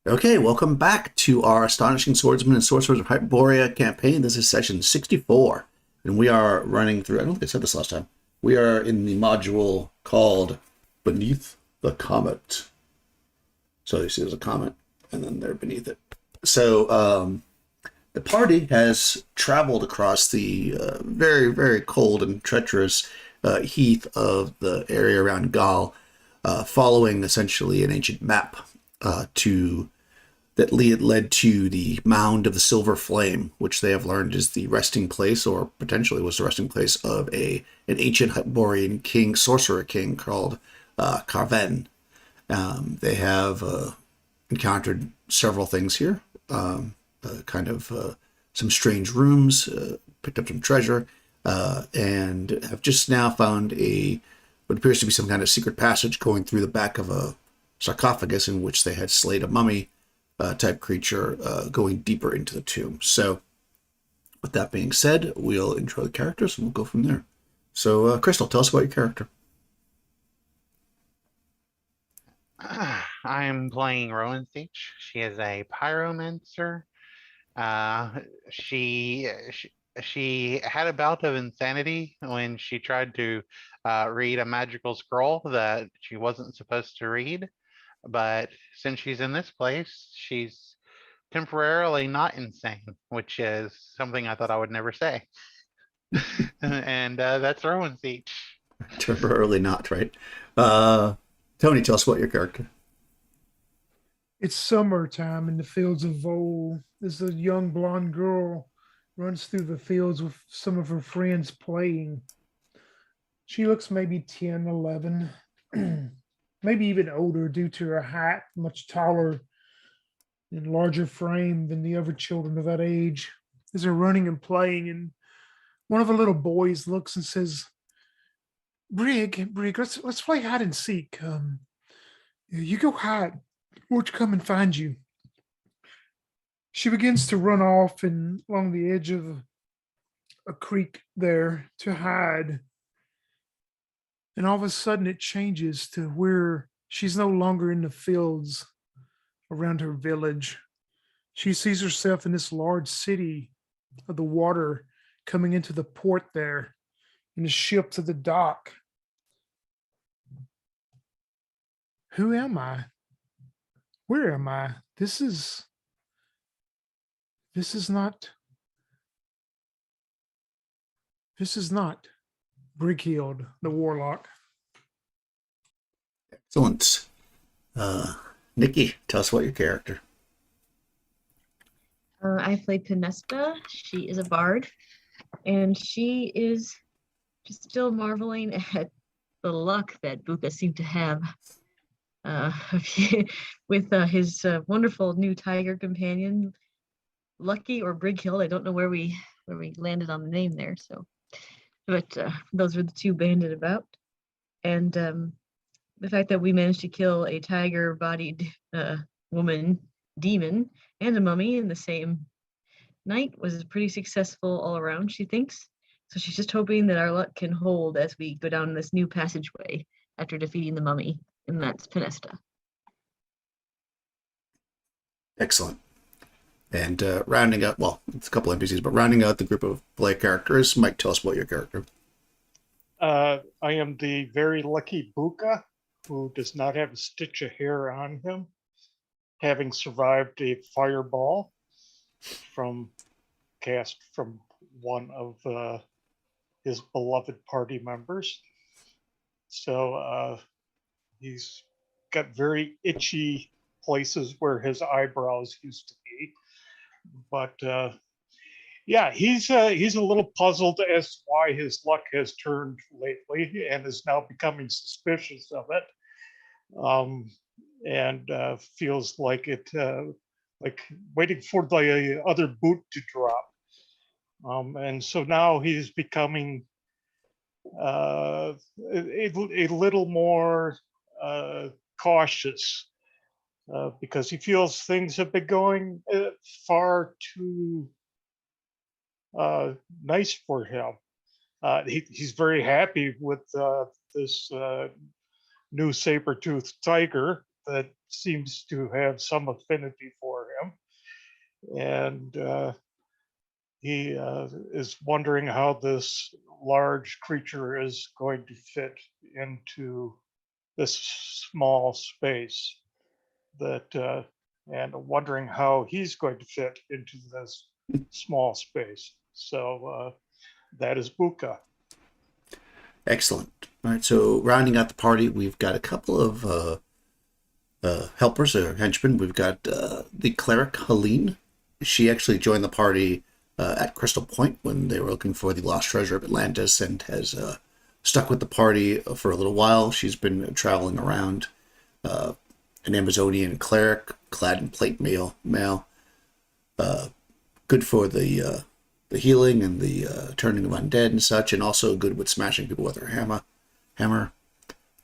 Okay, welcome back to our Astonishing Swordsmen and Sorcerers of Hyperborea campaign. This is session 64, and we are running through, I don't think I said this last time, we are in the module called Beneath the Comet. So you see there's a comet, and then they're beneath it. So the party has traveled across the very, very cold and treacherous heath of the area around Gaul, following essentially an ancient map to that led to the Mound of the Silver Flame, which they have learned is the resting place, or potentially was the resting place of an ancient Hyperborean king, sorcerer king called Carven. They have encountered several things here, some strange rooms, picked up some treasure, and have just now found what appears to be some kind of secret passage going through the back of a sarcophagus in which they had slayed a mummy type creature, going deeper into the tomb. So, with that being said, we'll intro the characters and we'll go from there. So, Crystal, tell us about your character. I'm playing Rowan Siege. She is a pyromancer. Uh, she, she she had a bout of insanity when she tried to read a magical scroll that she wasn't supposed to read. But since she's in this place, she's temporarily not insane, which is something I thought I would never say. And that's Rowan Siege. Temporarily not, right? Uh, Tony, tell us about your character. It's summertime in the fields of Vole. There's a young blonde girl runs through the fields with some of her friends playing. She looks maybe 10, 11, maybe even older due to her height, much taller and larger frame than the other children of that age. As they're running and playing, and one of the little boys looks and says, Brig, let's play hide and seek. You go hide. We'll come and find you. She begins to run off and along the edge of a creek there to hide. And all of a sudden it changes to where she's no longer in the fields around her village. She sees herself in this large city of the water coming into the port there, and the ship to the dock. Who am I? Where am I? This is not Brighild, the warlock. Excellent. Nikki, tell us about your character. I play Pinesta. She is a bard, and she is just still marveling at the luck that Buka seemed to have uh, with his wonderful new tiger companion, Lucky or Brighild. I don't know where we landed on the name there. So, but those were the two banded about, and the fact that we managed to kill a tiger-bodied woman demon and a mummy in the same night was pretty successful all around, she thinks. So she's just hoping that our luck can hold as we go down this new passageway after defeating the mummy, and that's Pinesta. Excellent. And rounding out, well, it's a couple NPCs, but rounding out the group of play characters, Mike, tell us about your character. I am the very lucky Buka, who does not have a stitch of hair on him, having survived a fireball cast from one of his beloved party members. So he's got very itchy places where his eyebrows used to be. But yeah, he's a little puzzled as to why his luck has turned lately and is now becoming suspicious of it, and feels like like waiting for the other boot to drop. And so now he's becoming a little more cautious, because he feels things have been going far too nice for him. He's very happy with this new saber-toothed tiger that seems to have some affinity for him. And he is wondering how this large creature is going to fit into this small space that and wondering how he's going to fit into this small space. So that is Buka. Excellent. All right, so rounding out the party, we've got a couple of helpers or henchmen. We've got the cleric Helene. She actually joined the party at Crystal Point when they were looking for the Lost Treasure of Atlantis, and has stuck with the party for a little while. She's been traveling around, an Amazonian cleric clad in plate mail, good for the healing and the turning of undead and such, and also good with smashing people with her hammer.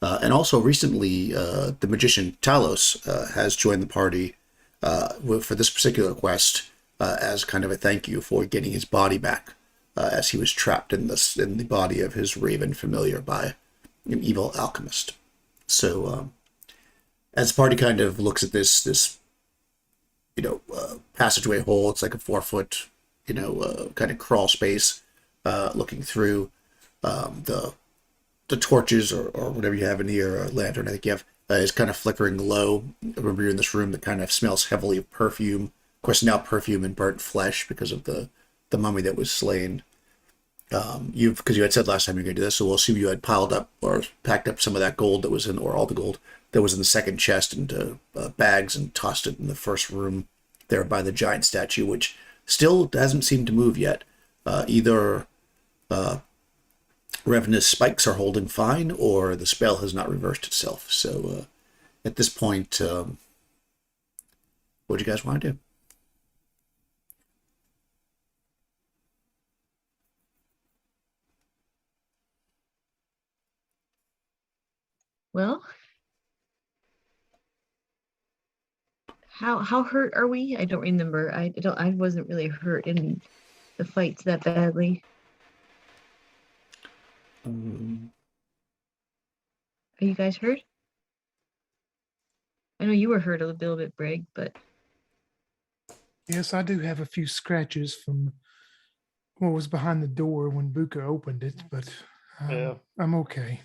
And also recently, the magician Talos has joined the party for this particular quest as kind of a thank you for getting his body back, as he was trapped in the body of his raven familiar by an evil alchemist. So as the party kind of looks at this passageway hole, it's like a 4-foot kind of crawl space, looking through the torches or whatever you have in here, or lantern I think you have, is kind of flickering low. Remember, you're in this room that kind of smells heavily of perfume. Of course, now perfume and burnt flesh because of the mummy that was slain. Because you had said last time you were going to do this, so we'll assume you had piled up or packed up some of that gold that was in, or all the gold that was in the second chest into bags and tossed it in the first room there by the giant statue, which still hasn't seemed to move yet. Either Revenant's spikes are holding fine, or the spell has not reversed itself. So at this point, what do you guys want to do? Well, how hurt are we? I don't remember. I wasn't really hurt in the fights that badly. Are you guys hurt? I know you were hurt a little bit, Brig, but Yes, I do have a few scratches from what was behind the door when Buka opened it, but Yeah. I'm okay.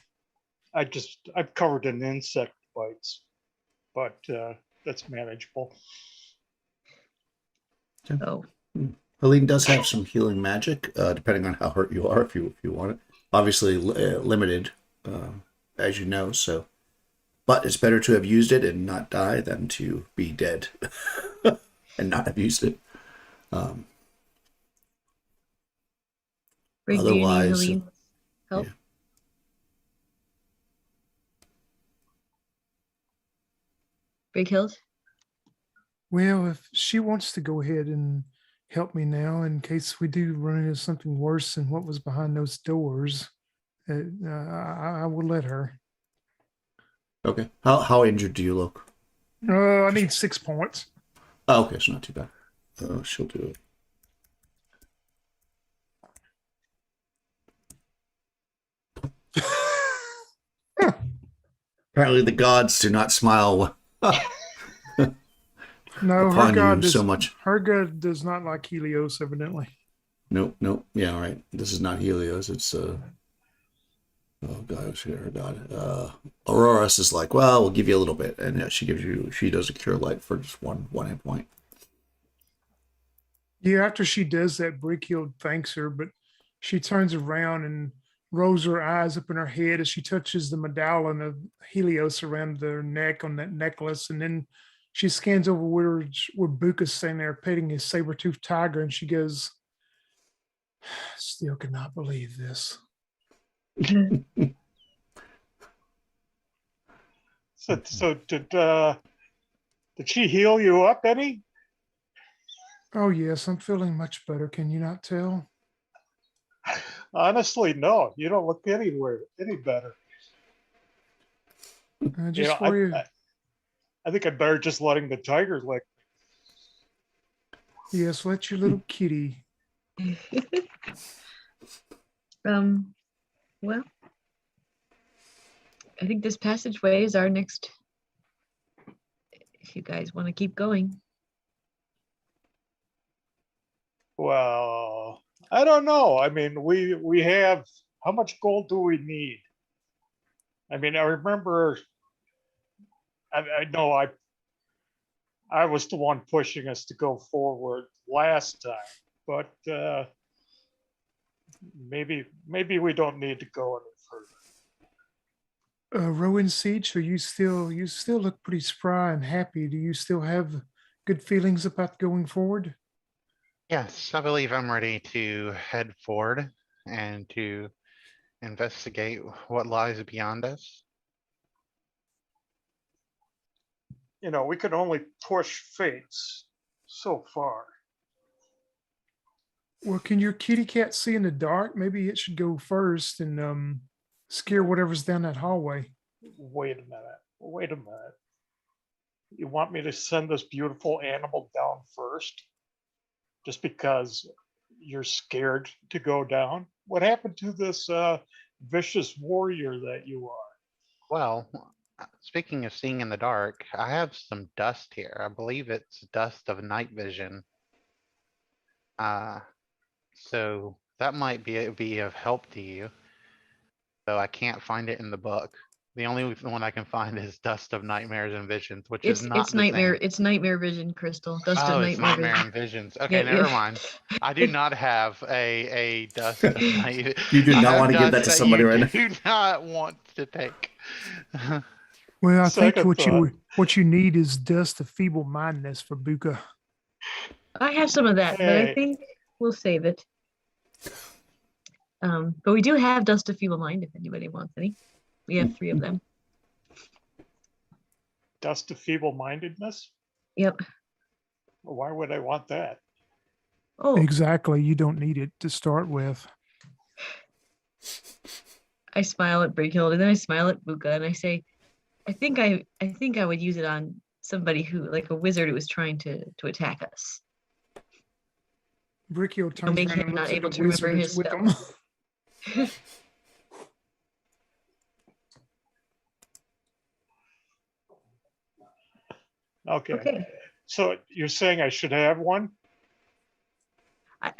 I've covered in insect bites, but that's manageable. oh, Helene does have some healing magic, depending on how hurt you are, if you want it. Obviously limited, as you know. So, but it's better to have used it and not die than to be dead and not have used it. Brig, do you need Otherwise, Helene's help? yeah. Brig Hills? Well, if she wants to go ahead and help me now, in case we do run into something worse than what was behind those doors, I will let her. Okay. How injured do you look? I need 6 points. Oh, okay, so not too bad. She'll do it. Apparently, the gods do not smile No, her upon god you does, so much. her god does not like Helios, evidently. Nope. Yeah, all right. This is not Helios. It's oh god, what's her god? Aurora's is like, well, we'll give you a little bit, and yeah, she does a cure light for just one hit point. Yeah, after she does that, Brickhill thanks her, but she turns around and rolls her eyes up in her head as she touches the medallion of Helios around her neck on that necklace. And then she scans over where Buka's standing there petting his saber-toothed tiger, and she goes, still cannot believe this. So did she heal you up any? Oh, yes, I'm feeling much better. Can you not tell? Honestly, no. You don't look any better. Just for you. I think I'm better just letting the tiger lick. Yes, let your little kitty. Well, I think this passageway is our next if you guys want to keep going. Well, I don't know. I mean, we have, how much gold do we need? I mean, I remember, I know I was the one pushing us to go forward last time, but maybe we don't need to go any further. Rowan Siege, you still look pretty spry and happy. Do you still have good feelings about going forward? Yes, I believe I'm ready to head forward and to investigate what lies beyond us. You know, we could only push fates so far. Well, can your kitty cat see in the dark? Maybe it should go first and scare whatever's down that hallway. Wait a minute. You want me to send this beautiful animal down first? Just because you're scared to go down? What happened to this vicious warrior that you are? Well, speaking of seeing in the dark, I have some dust here. I believe it's dust of night vision. So that might be of help to you. Though I can't find it in the book. The only one I can find is Dust of Nightmares and Visions, which is not It's the nightmare. same. It's nightmare vision, Crystal. Dust Oh, of it's nightmare Nightmare vision. and Visions. Okay, Yeah, never yeah. mind. I do not have a Dust of Night. You do I not have want to give that dust to somebody you right now. do not want to take. Well, I think Second thought. what you need is dust of feeble-mindedness for Buka. I have some of that, but I Hey. think we'll save it. But we do have Dust of Feeble Mind if anybody wants any. We have 3 of them. Dust of feeble-mindedness? Yep. Why would I want that? Oh, Exactly. You don't need it to start with. I smile at Brighild and then I smile at Buka and I say, I think I would use it on somebody who, like a wizard who was trying to attack us. Bricchio turns make around him and not looks at able the to remember wizard his that's with spells. them. Okay. Okay. So you're saying I should have one?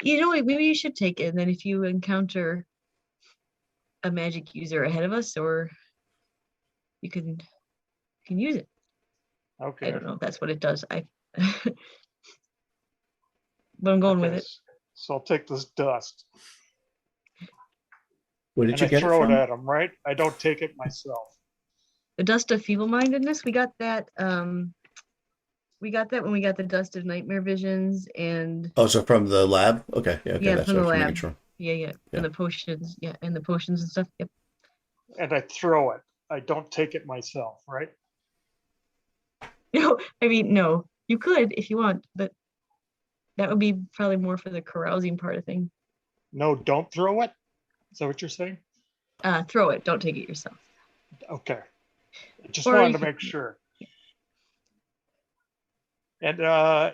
You know what, maybe you should take it, and then if you encounter a magic user ahead of us, or you can use it. Okay. I don't know if that's what it does. But I'm going with Okay, it. So I'll take this dust Where did and you I get it throw it from? at him, right? I don't take it myself. The dust of feeble-mindedness, we got that. We got that when we got the dust of nightmare visions, and Oh, so from the lab? Okay, yeah, okay, yeah, that's from the what I'm making lab. sure. Yeah, Yeah. and the potions, and the potions and stuff. Yep. And I throw it. I don't take it myself, right? No, I mean, no, you could if you want, but that would be probably more for the carousing part of thing. No, don't throw it? Is that what you're saying? Throw it, don't take it yourself. Okay. I just Or wanted you to could- make sure. And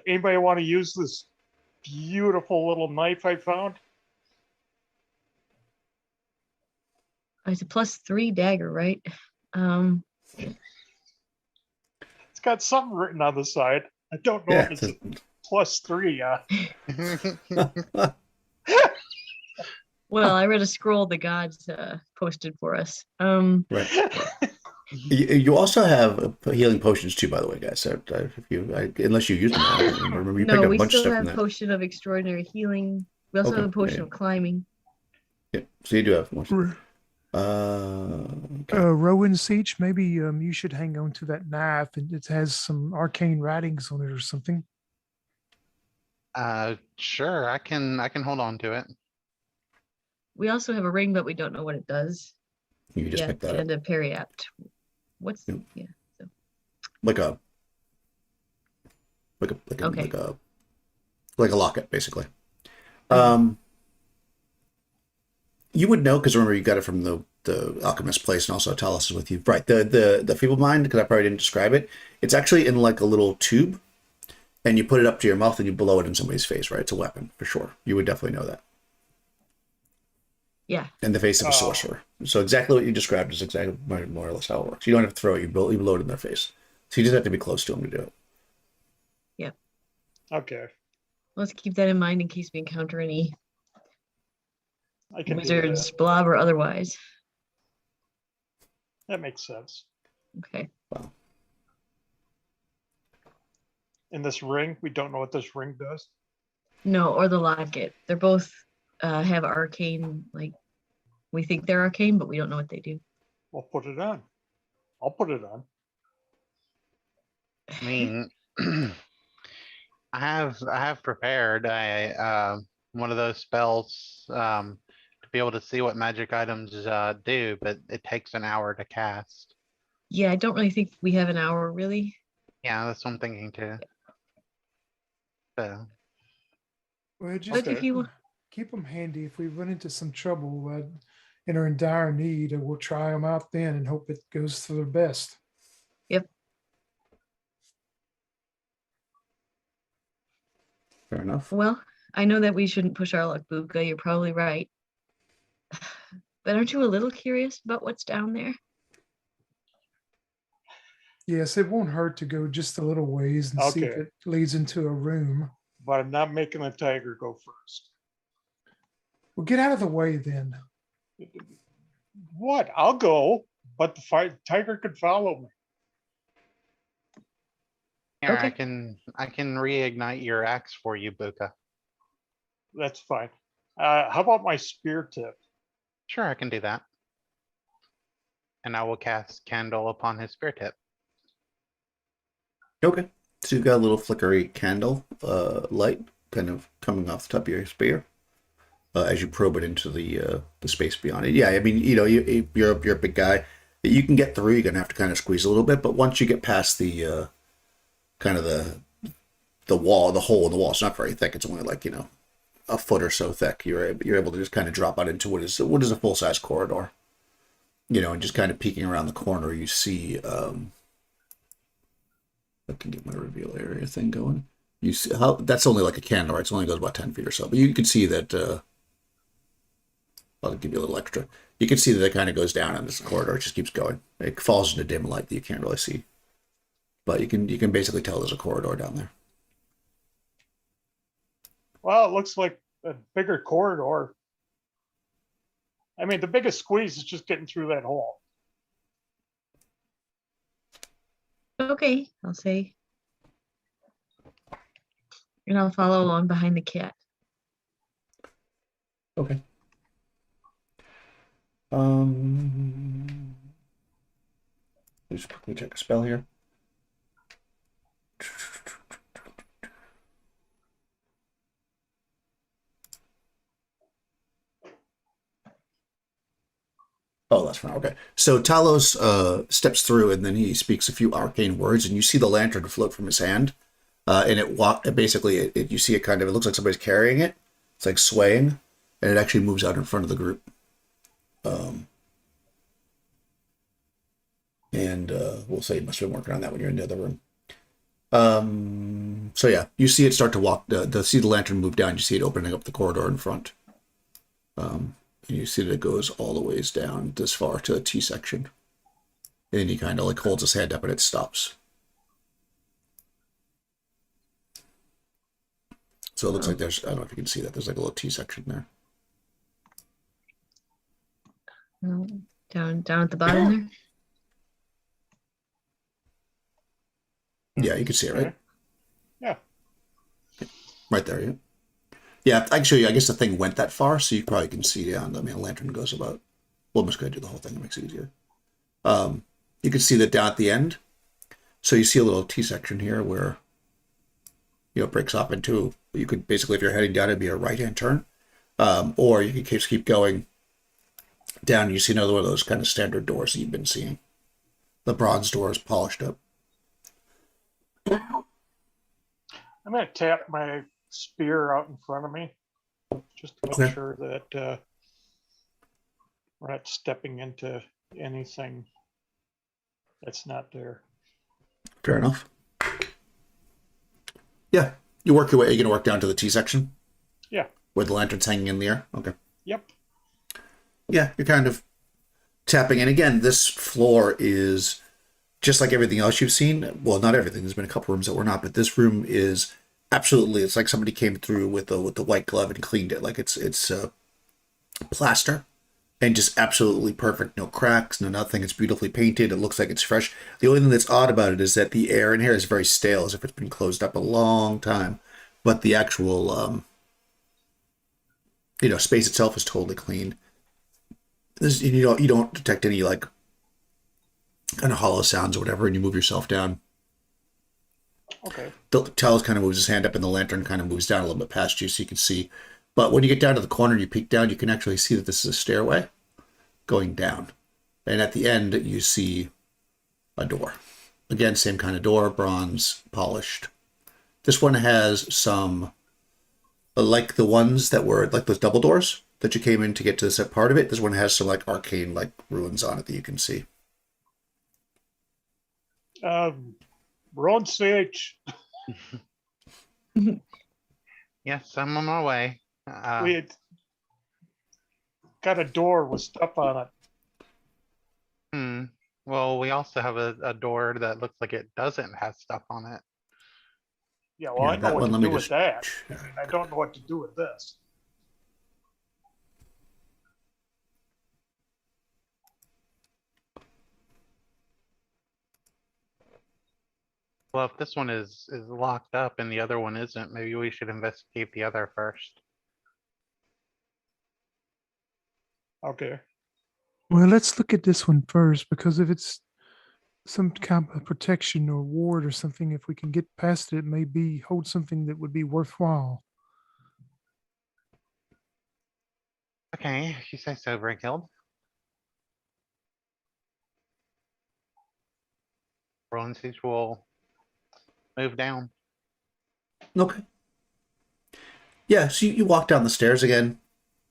anybody want to use this beautiful little knife I found? It's a +3 dagger, right? It's got something written on the side. I don't know Yeah, if it's a +3. Well, I read a scroll the gods posted for us. right. You also have healing potions too, by the way, guys. So unless you use them, I don't remember. You picked No, up a we bunch of still stuff from have that. potion of extraordinary healing. We also Okay, have a potion yeah. of climbing. Yeah, so you do have more. R- Okay. Rowan Siege, maybe you should hang on to that knife, and it has some arcane writings on it or something. Sure, I can hold on to it. We also have a ring, but we don't know what it does. You can just Yeah, pick that up. and a periapt. What's Yep. yeah? Like a Okay. like a locket, basically. Okay. You would know because remember you got it from the alchemist place, and also Talos is with you, right? The feeble mind, because I probably didn't describe it. It's actually in like a little tube, and you put it up to your mouth and you blow it in somebody's face, right? It's a weapon for sure. You would definitely know that. Yeah. In the face of a Oh. sorcerer. So exactly what you described is exactly more or less how it works. You don't have to throw it; you blow it in their face. So you just have to be close to them to do it. Okay, Let's keep that in mind in case we encounter any I can do wizards, that. blob or otherwise. That makes sense. Okay. In this ring, we don't know what this ring does. No, or the locket. They're both have arcane, like we think they're arcane, but we don't know what they do. We'll put it on. I'll put it on. I mean, I have prepared one of those spells to be able to see what magic items do, but it takes an hour to cast. Yeah, I don't really think we have an hour really. Yeah, that's what I'm thinking too. So, Well, just But if you keep them handy. If we run into some trouble and are in dire need, we'll try them out then and hope it goes for the best. Fair enough. well, I know that we shouldn't push our luck, Buka. You're probably right. But aren't you a little curious about what's down there? Yes, it won't hurt to go just a little ways and see if Okay. it leads into a room. But I'm not making the tiger go first. Well, get out of the way then. What? I'll go, but the tiger could follow me. here Okay. I can reignite your axe for you, Buka. That's fine. How about my spear tip? Sure, I can do that. And I will cast candle upon his spear tip. Okay. So you've got a little flickery candle light kind of coming off the top of your spear as you probe it into the space beyond it. Yeah, I mean, you're a big guy. You can get through. You're gonna have to kind of squeeze a little bit, but once you get past the kind of the wall, the hole in the wall, it's not very thick. It's only like a foot or so thick. You're able to just kind of drop out into what is a full size corridor. And just kind of peeking around the corner, you see. I can get my reveal area thing going. You see how that's only like a candle, right? It only goes about 10 feet or so, but you can see that. I'll give you a little extra. You can see that it kind of goes down in this corridor. It just keeps going. It falls into dim light that you can't really see, but you can basically tell there's a corridor down there. Well, it looks like a bigger corridor. I mean, the biggest squeeze is just getting through that hole. Okay, I'll say. And I'll follow along behind the cat. Okay. Just quickly check a spell here. Oh, that's fine. Okay. So Talos steps through and then he speaks a few arcane words, and you see the lantern float from his hand. And you see it it looks like somebody's carrying it. It's like swaying, and it actually moves out in front of the group. We'll say you must have been working on that when you're in the other room. So yeah, you see it start to walk. See the lantern move down. You see it opening up the corridor in front. And you see that it goes all the ways down this far to the T section. And then he kind of like holds his hand up and it stops. So it looks like there's, I don't know if you can see that, there's like a little T section there. No, down at the bottom there. Yeah, you can see it, right? Yeah. Right there, yeah. Yeah, I can show you. I guess the thing went that far, so you probably can see down. I mean, a lantern goes about. Well, I'm just going to do the whole thing. It makes it easier. You can see that down at the end. So you see a little T section here where, it breaks off into. You could basically, if you're heading down, it'd be a right-hand turn, or you can just keep going down. And you see another one of those kind of standard doors that you've been seeing. The bronze doors polished up. I'm going to tap my spear out in front of me just to make sure that we're not stepping into anything that's not there. Fair enough. Yeah, you work your way. Are you going to work down to the T section? Yeah. Where the lantern's hanging in the air? Okay. Yep. Yeah, you're kind of tapping. And again, this floor is just like everything else you've seen. Well, not everything. There's been a couple rooms that were not, but this room is absolutely, it's like somebody came through with the white glove and cleaned it. Like it's plaster and just absolutely perfect. No cracks, no nothing. It's beautifully painted. It looks like it's fresh. The only thing that's odd about it is that the air in here is very stale, as if it's been closed up a long time. But the actual, space itself is totally clean. You don't detect any like kind of hollow sounds or whatever, and you move yourself down. Okay. Talos kind of moves his hand up, and the lantern kind of moves down a little bit past you, so you can see. But when you get down to the corner and you peek down, you can actually see that this is a stairway going down. And at the end, you see a door. Again, same kind of door, bronze, polished. This one has some, like the ones that were, like those double doors that you came in to get to this part of it. This one has some like arcane like ruins on it that you can see. We're on stage. Yes, I'm on my way. We had got a door with stuff on it. Well, we also have a door that looks like it doesn't have stuff on it. Yeah, well, I know that what one, to let me do with just that. check. I don't know what to do with this. Well, if this one is locked up and the other one isn't, maybe we should investigate the other first. Okay. Well, let's look at this one first, because if it's some kind of protection or ward or something, if we can get past it, it may be hold something that would be worthwhile. Okay, you say so, Brinkhild. Rolling siege will move down. Okay. Yeah, so you walk down the stairs again.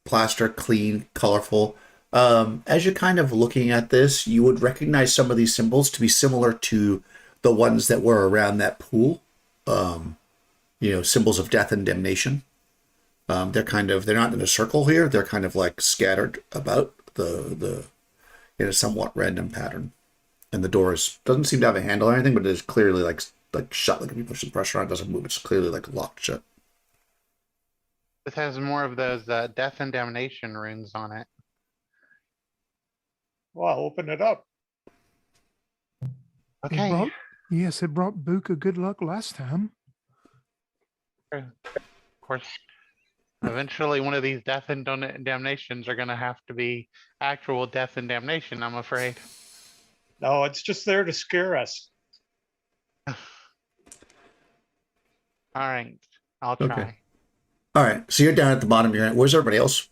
Plaster, clean, colorful. As you're kind of looking at this, you would recognize some of these symbols to be similar to the ones that were around that pool. Symbols of death and damnation. They're not in a circle here. They're kind of like scattered about the in a somewhat random pattern. And the door doesn't seem to have a handle or anything, but it is clearly like shut. Like if you push some pressure on it, it doesn't move. It's clearly like locked shut. This has more of those death and damnation runes on it. Well, I'll open it up. Okay. It brought Buka good luck last time. Of course, eventually one of these death and damnations are going to have to be actual death and damnation, I'm afraid. No, it's just there to scare us. All right, I'll try. Okay. All right, so you're down at the bottom. Where's everybody else?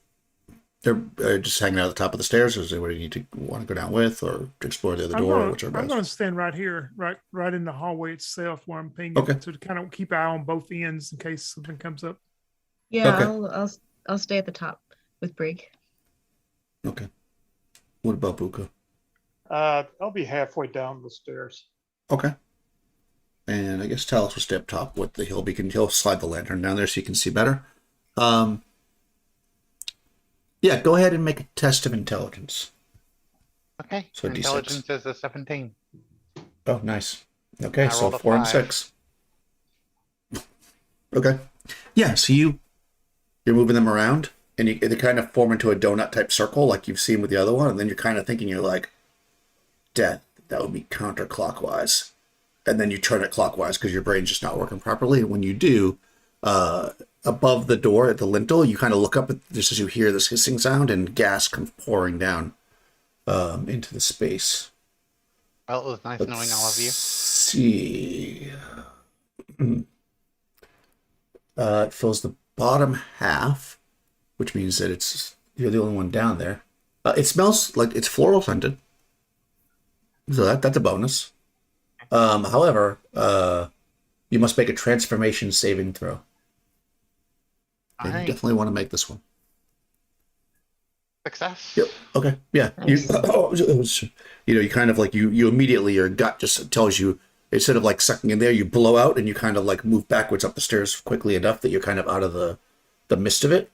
They're just hanging out at the top of the stairs. Or is there anybody you want to go down with, or to explore the other door, or whichever? I'm going to stand right here, right in the hallway itself, where I'm paying Okay. to kind of keep an eye on both ends in case something comes up. Yeah, Okay. I'll stay at the top with Brig. Okay. What about Buka? I'll be halfway down the stairs. Okay. And I guess Talos will stay up top with the hill beacon. He'll slide the lantern down there so you can see better. Yeah, go ahead and make a test of intelligence. Okay, So D6. intelligence is a 17. Oh, nice. Okay, I so rolled a 4 and 5. 6. Okay. Yeah, so you're moving them around, and they kind of form into a donut type circle like you've seen with the other one, and then you're kind of thinking, you're like, death, that would be counterclockwise. And then you turn it clockwise because your brain's just not working properly. And when you do, above the door at the lintel, you kind of look up just as you hear this hissing sound, and gas comes pouring down into the space. Well, it was nice knowing all of you. See. It fills the bottom half, which means that you're the only one down there. It smells like it's floral scented, so that's a bonus. However, you must make a transformation saving throw. And you definitely want to make this one. Success. Yep. Okay. Yeah. Nice. You kind of like you immediately, your gut just tells you, instead of like sucking in there, you blow out and you kind of like move backwards up the stairs quickly enough that you're kind of out of the mist of it.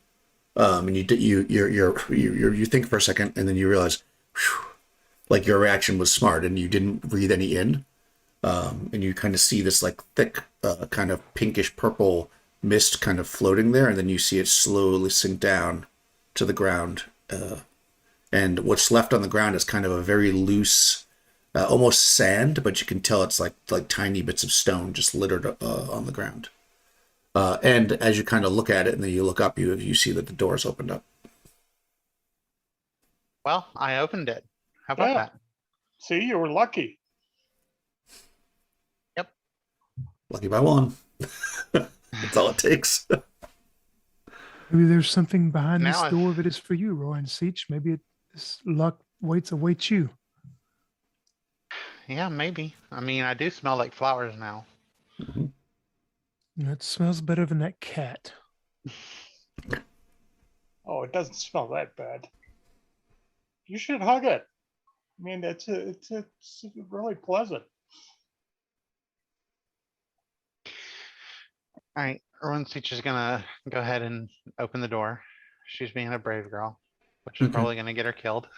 And you think for a second, and then you realize, whew, like your reaction was smart and you didn't breathe any in. And you kind of see this like thick, kind of pinkish purple mist kind of floating there, and then you see it slowly sink down to the ground. And what's left on the ground is kind of a very loose, almost sand, but you can tell it's like tiny bits of stone just littered on the ground. And as you kind of look at it, and then you look up, you see that the door's opened up. Well, I opened it. How about Yeah. that? See, you were lucky. Lucky by one. That's all it takes. Maybe there's something behind Now this I've- door that is for you, Rowan Seach. Maybe this luck awaits you. Yeah, maybe. I mean, I do smell like flowers now. It smells better than that cat. Oh, it doesn't smell that bad. You should hug it. I mean, it's really pleasant. All right, Rowan Seach is gonna go ahead and open the door. She's being a brave girl, which is Okay. probably gonna get her killed.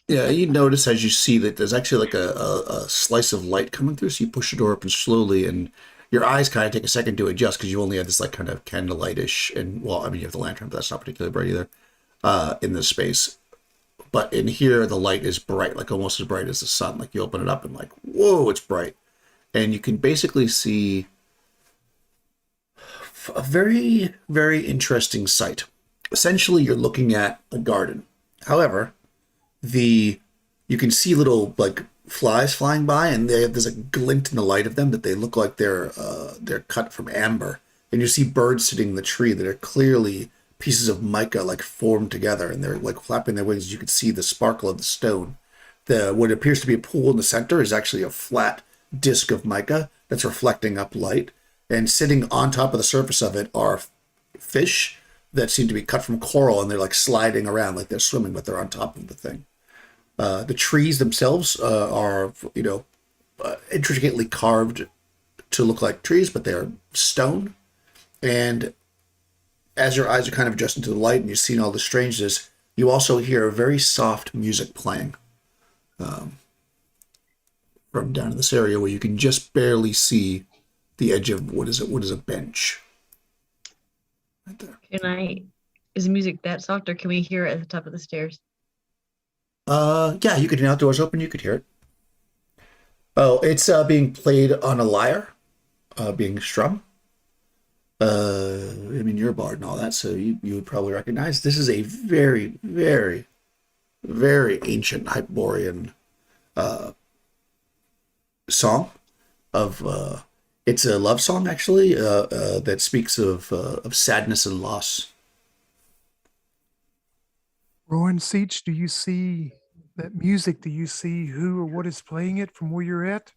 Yeah, you notice as you see that there's actually like a slice of light coming through, so you push the door open slowly, and your eyes kind of take a second to adjust because you only had this like kind of candlelight-ish, and well, I mean you have the lantern, but that's not particularly bright either, in this space. But in here, the light is bright, like almost as bright as the sun. Like you open it up and like, whoa, it's bright, and you can basically see a very, very interesting sight. Essentially, you're looking at a garden. However, you can see little like flies flying by, and there's a glint in the light of them that they look like they're cut from amber. And you see birds sitting in the tree that are clearly pieces of mica like formed together, and they're like flapping their wings. You can see the sparkle of the stone. What appears to be a pool in the center is actually a flat disc of mica that's reflecting up light, and sitting on top of the surface of it are fish that seem to be cut from coral, and they're like sliding around like they're swimming, but they're on top of the thing. The trees themselves are, intricately carved to look like trees, but they're stone. And as your eyes are kind of adjusting to the light and you're seeing all the strangeness, you also hear a very soft music playing from down in this area where you can just barely see the edge of what is a bench. Right there. Is the music that soft, or can we hear it at the top of the stairs? Yeah, you could, the outdoors open, you could hear it. Oh, it's being played on a lyre, being strummed. I mean, you're a bard and all that, so you would probably recognize this is a very, very, very ancient Hyperborean song of it's a love song actually that speaks of sadness and loss. Rowan Seach, do you see that music? Do you see who or what is playing it from where you're at?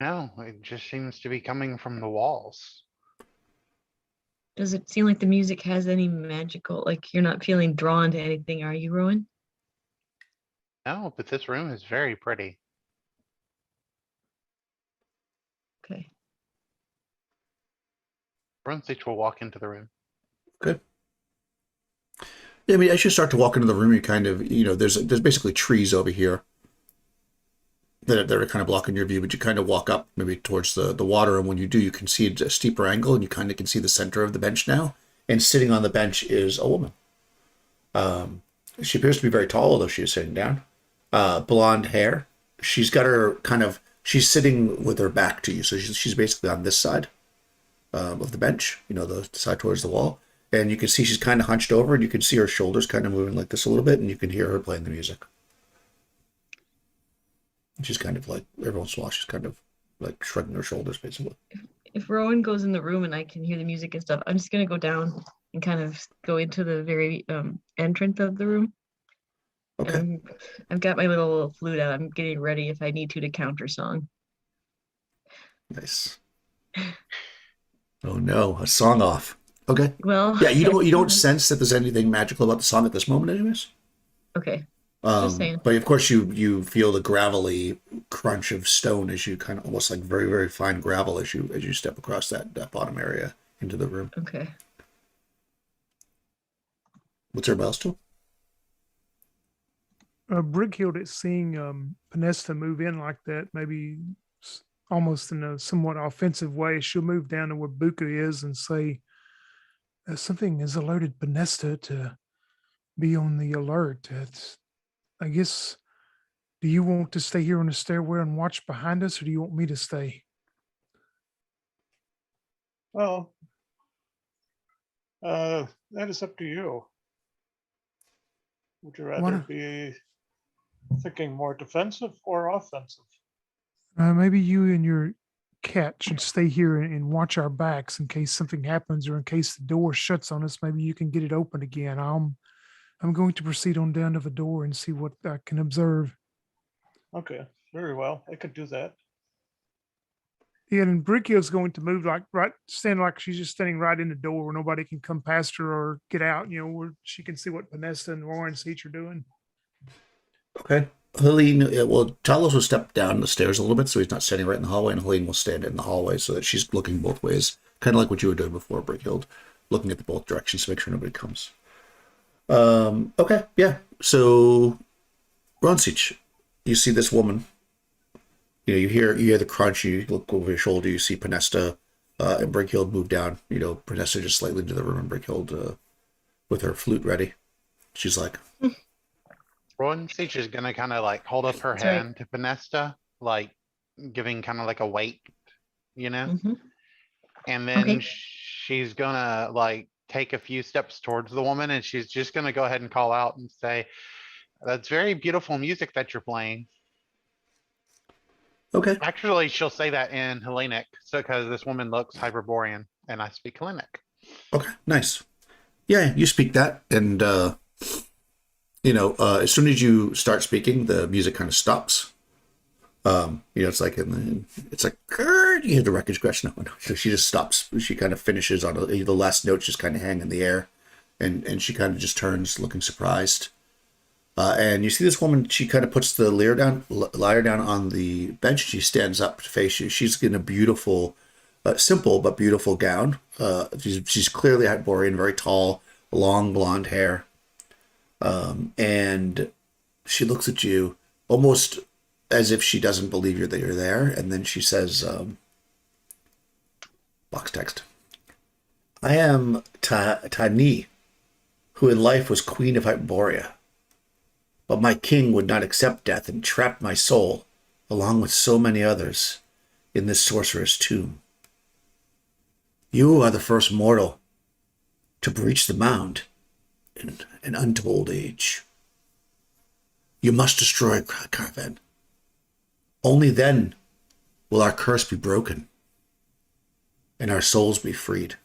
No, it just seems to be coming from the walls. Does it seem like the music has any magical, like you're not feeling drawn to anything, are you, Rowan? No, but this room is very pretty. Okay. Rowan Seach will walk into the room. Good. Yeah, I mean, as you start to walk into the room, you kind of, there's basically trees over here that are kind of blocking your view, but you kind of walk up maybe towards the water, and when you do, you can see a steeper angle, and you kind of can see the center of the bench now, and sitting on the bench is a woman. She appears to be very tall, although she is sitting down. Blonde hair. She's sitting with her back to you, so she's basically on this side of the bench, the side towards the wall. And you can see she's kind of hunched over, and you can see her shoulders kind of moving like this a little bit, and you can hear her playing the music. She's kind of like, every once in a while, she's kind of like shrugging her shoulders, basically. If Rowan goes in the room and I can hear the music and stuff, I'm just gonna go down and kind of go into the very entrance of the room. Okay. And I've got my little flute out. I'm getting ready if I need to counter song. Nice. Oh no, a song off. Okay. Well, Yeah, you don't sense that there's anything magical about the song at this moment, anyways. Okay. Just saying. But of course, you feel the gravelly crunch of stone as you kind of almost like very, very fine gravel as you step across that bottom area into the room. Okay. What's everybody else doing? Brickhill is seeing Panesta move in like that, maybe almost in a somewhat offensive way, she'll move down to where Buka is and say, something has alerted Benesta to be on the alert. I guess, do you want to stay here on the stairwell and watch behind us, or do you want me to stay? Well, that is up to you. Would you rather Wanna- be thinking more defensive or offensive? Maybe you and your cat should stay here and watch our backs in case something happens or in case the door shuts on us. Maybe you can get it open again. I'm going to proceed on down to the door and see what I can observe. Okay, very well. I could do that. Yeah, and Bricky's going to move stand like she's just standing right in the door where nobody can come past her or get out, where she can see what Vanessa and Lauren Seach are doing. Okay. Helene, Talos will step down the stairs a little bit so he's not standing right in the hallway, and Helene will stand in the hallway so that she's looking both ways, kind of like what you were doing before, Brickhild, looking at the both directions to make sure nobody comes. Okay, yeah. So, Ronsic, you see this woman. You hear the crunch. You look over your shoulder. You see Panesta and Brickhild move down. Panesta just slightly into the room, and Brickhild with her flute ready. She's like, Rowan Siege is gonna kind of like hold up her That's right. hand to Panesta, like giving kind of like a wait, Mhm. and then Okay. she's gonna like take a few steps towards the woman, and she's just gonna go ahead and call out and say, "That's very beautiful music that you're playing." okay. Actually, she'll say that in Hellenic, so because this woman looks Hyperborean, and I speak Hellenic. Okay, nice. Yeah, you speak that, and as soon as you start speaking, the music kind of stops. It's like "Grrr," you hear the wreckage crash. No, so she just stops. She kind of finishes on the last notes, just kind of hang in the air, and she kind of just turns, looking surprised. And you see this woman. She kind of puts the lyre down on the bench. She stands up to face you. She's in a beautiful, simple but beautiful gown. She's clearly Hyperborean, very tall, long blonde hair. And she looks at you almost as if she doesn't believe that you're there. And then she says, box text, "I am Tani, who in life was queen of Hyperborea. But my king would not accept death and trapped my soul, along with so many others, in this sorcerer's tomb. You are the first mortal to breach the mound in an untold age. You must destroy Carven. Only then will our curse be broken and our souls be freed."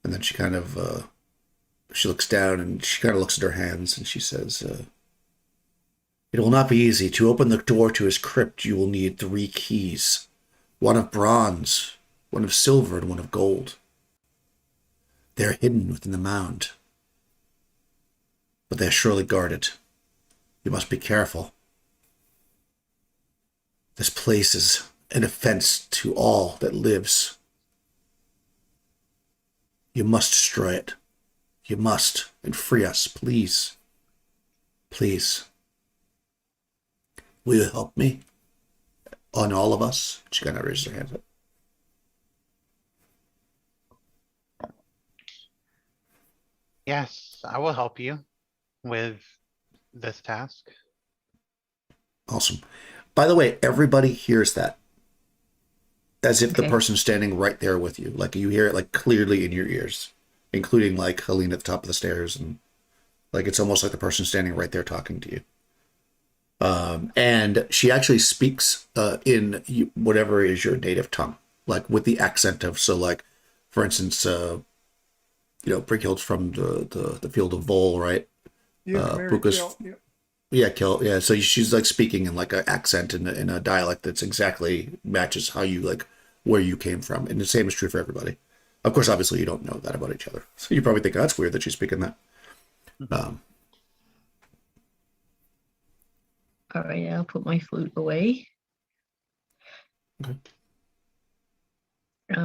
And then she kind of, she looks down and she kind of looks at her hands and she says, "It will not be easy. To open the door to his crypt, you will need 3 keys. One of bronze, one of silver, and one of gold. They are hidden within the mound, but they are surely guarded. You must be careful. This place is an offense to all that lives. You must destroy it. You must, and free us, please. Please. Will you help me? On all of us?" She kind of raises her hand up. Yes, I will help you with this task. Awesome. By the way, everybody hears that as if the Okay. person's standing right there with you. Like you hear it like clearly in your ears, including like Helene at the top of the stairs, and like it's almost like the person standing right there talking to you. And she actually speaks in whatever is your native tongue, like with the accent of, so like, for instance, Brickhild's from the field of Vol, right? Yeah, Buka's- yeah. Yeah, Kel. Yeah, so she's like speaking in like an accent in a dialect that's exactly matches how you like where you came from, and the same is true for everybody. Of course, obviously, you don't know that about each other, so you probably think, "Oh, that's weird that she's speaking that." All right, I'll put my flute away. Okay.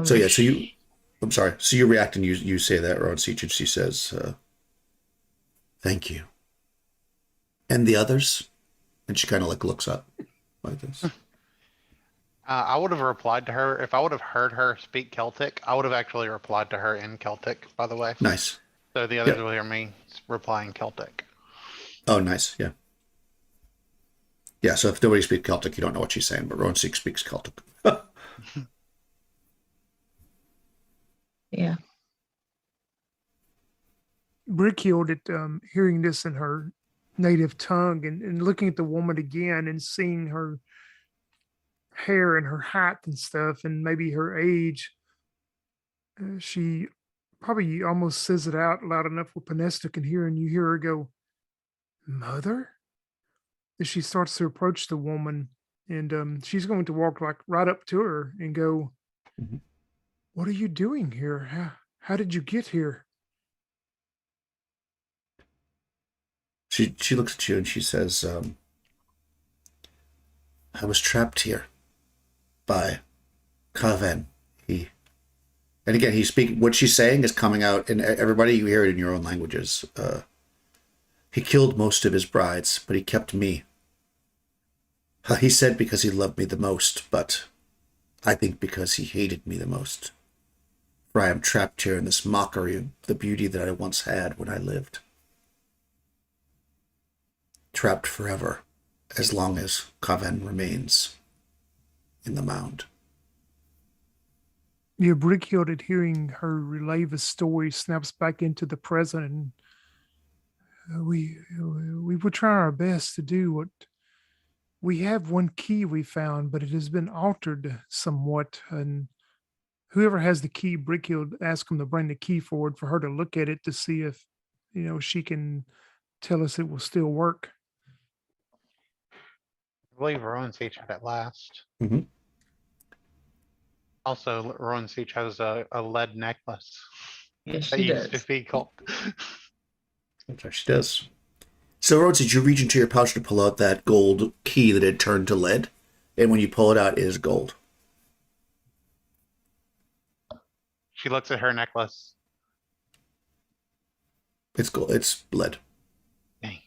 So yeah, so sh- I'm sorry. So you react and you say that, Ron Seach, and she says, "Thank you." "And the others?" And she kind of like looks up. like this. I would have replied to her if I would have heard her speak Celtic. I would have actually replied to her in Celtic, by the way. Nice. So the others Yep. will hear me replying Celtic. Oh, nice. Yeah. Yeah, so if nobody speaks Celtic, you don't know what she's saying, but Rowan Seek speaks Celtic. Yeah. Brickyard at hearing this in her native tongue and looking at the woman again and seeing her hair and her height and stuff and maybe her age, she probably almost says it out loud enough where Panesta can hear, and you hear her go, "Mother?" As she starts to approach the woman, and she's going to walk like right up to her and go, Mhm. "What are you doing here? How did you get here?" She looks at you and she says, I was trapped here by Kaven. And again, he's speaking. What she's saying is coming out, and everybody, you hear it in your own languages. He killed most of his brides, but he kept me. He said because he loved me the most, but I think because he hated me the most. For I am trapped here in this mockery of the beauty that I once had when I lived. Trapped forever, as long as Kaven remains in the mound. Yeah, Brickyard at hearing her relay the story snaps back into the present, and we were trying our best to do what we have. One key we found, but it has been altered somewhat. And whoever has the key, Brickyard, ask him to bring the key forward for her to look at it to see if she can tell us it will still work. I believe Rowan Siege had it last. Mhm. Also, Rowan Siege has a lead necklace Yes, that she used to does. be called. That's what she does. So, Rhodes, did you reach into your pouch to pull out that gold key that had turned to lead? And when you pull it out, it is gold. She looks at her necklace. It's gold. It's lead. Dang.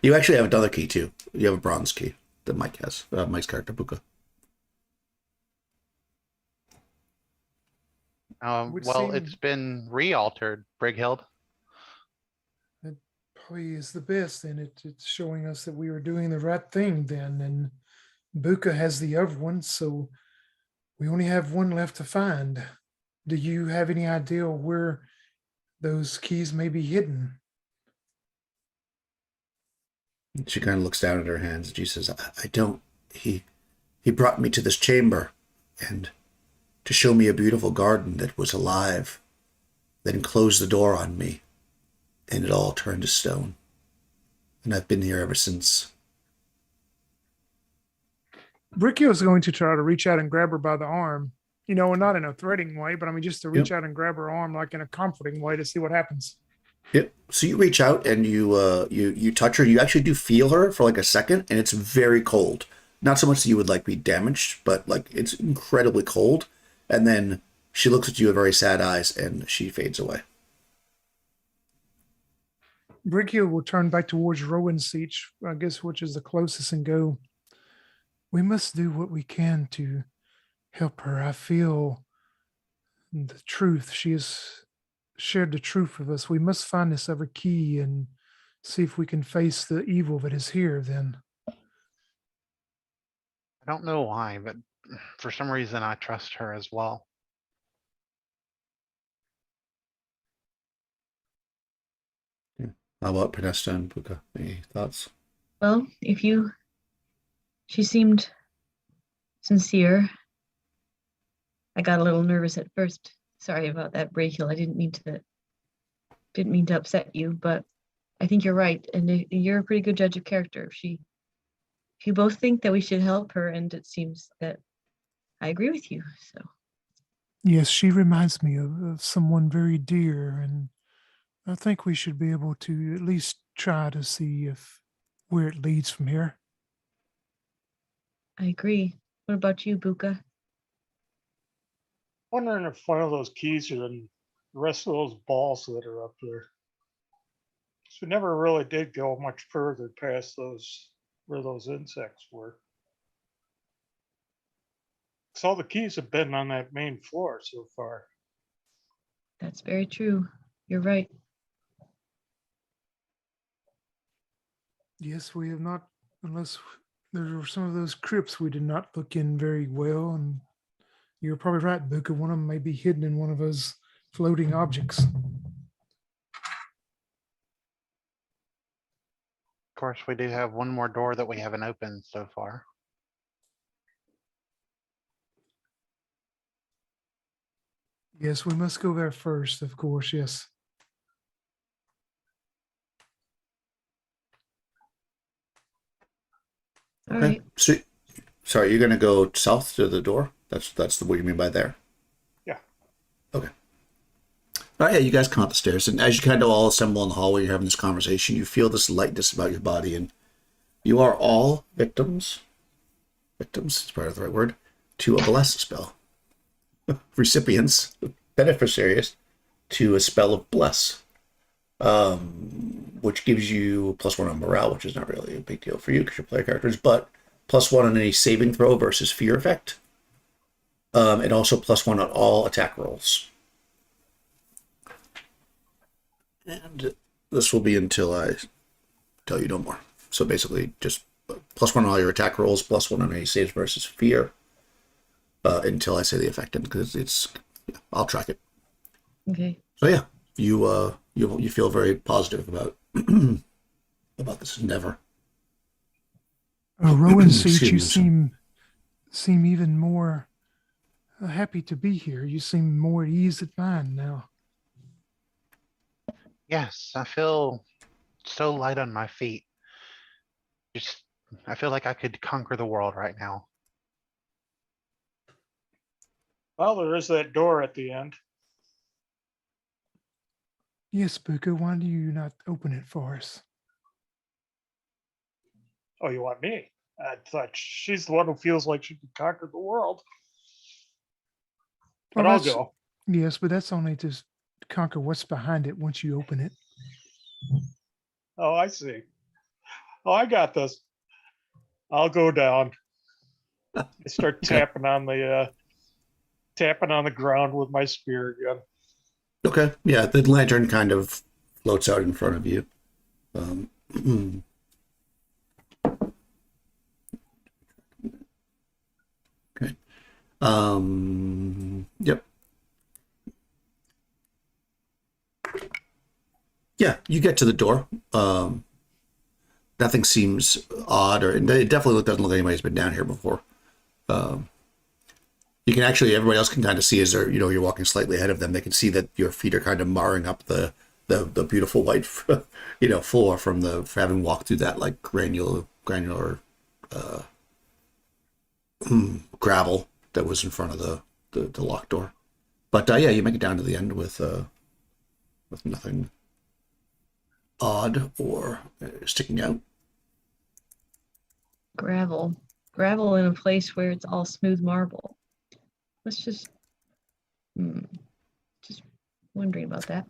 You actually have another key, too. You have a bronze key that Mike has. Mike's character, Buka. Would Well, seem- it's been re-altered, Brighild. It probably is the best, and it's showing us that we were doing the right thing then. And Buka has the other one, so we only have one left to find. Do you have any idea where those keys may be hidden? She kind of looks down at her hands and she says, I don't. He brought me to this chamber and to show me a beautiful garden that was alive, then closed the door on me, and it all turned to stone. And I've been here ever since. Bricchio is going to try to reach out and grab her by the arm, and not in a threatening way, but I mean, just to reach out and grab her arm, like in a comforting way, to see what happens. Yep. So you reach out and you touch her. You actually do feel her for like a second, and it's very cold. Not so much that you would like be damaged, but like it's incredibly cold. And then she looks at you with very sad eyes, and she fades away. Bricchio will turn back towards Rowan Siege, I guess, which is the closest, and go, "We must do what we can to help her. I feel the truth. She has shared the truth with us. We must find this other key and see if we can face the evil that is here then." I don't know why, but for some reason I trust her as well. How about Panesta and Puka? Any thoughts? Well, she seemed sincere. I got a little nervous at first. Sorry about that, Brachial. I didn't mean to upset you, but I think you're right, and you're a pretty good judge of character. If you both think that we should help her, and it seems that I agree with you. So Yes, she reminds me of someone very dear, and I think we should be able to at least try to see where it leads from here. I agree. What about you, Buka? Wondering if one of those keys are in the rest of those balls that are up there. So we never really did go much further past those where those insects were. So all the keys have been on that main floor so far. That's very true. You're right. Yes, we have not, unless there were some of those crypts we did not look in very well. And you're probably right, Buka. One of them may be hidden in one of those floating objects. Of course, we do have one more door that we haven't opened so far. Yes, we must go there first, of course. Yes. All Okay. right. So, sorry, you're gonna go south to the door. That's what you mean by there. Yeah. Okay. All right. Yeah, you guys come up the stairs, and as you kind of all assemble in the hallway, you're having this conversation. You feel this lightness about your body, and you are all victims. Victims is probably the right word to a bless spell. Recipients, beneficiaries to a spell of bless, which gives you +1 on morale, which is not really a big deal for you because you're player characters, but +1 on any saving throw versus fear effect, and also +1 on all attack rolls. And this will be until I tell you no more. So basically, just +1 on all your attack rolls, +1 on any saves versus fear, until I say the effect, because I'll track it. Okay. So yeah, you feel very positive about about this endeavor. Rowan Seach, Excuse you me, sir. seem even more happy to be here. You seem more at ease at mind now. Yes, I feel so light on my feet. Just, I feel like I could conquer the world right now. Well, there is that door at the end. Yes, Buka, why do you not open it for us? Oh, you want me? I thought she's the one who feels like she can conquer the world. But Well, I'll that's- go. Yes, but that's only to conquer what's behind it once you open it. Oh, I see. Oh, I got this. I'll go down. I start Okay. tapping on the ground with my spear again. Okay, yeah, the lantern kind of floats out in front of you. Okay. Yep. Yeah, you get to the door. Nothing seems odd, or it definitely doesn't look like anybody's been down here before. You can actually, everybody else can kind of see as they're, you're walking slightly ahead of them. They can see that your feet are kind of marring up the beautiful white, floor from having walked through that like granular gravel that was in front of the locked door. But yeah, you make it down to the end with nothing odd or sticking out. Gravel. Gravel in a place where it's all smooth marble. Let's just wondering about that.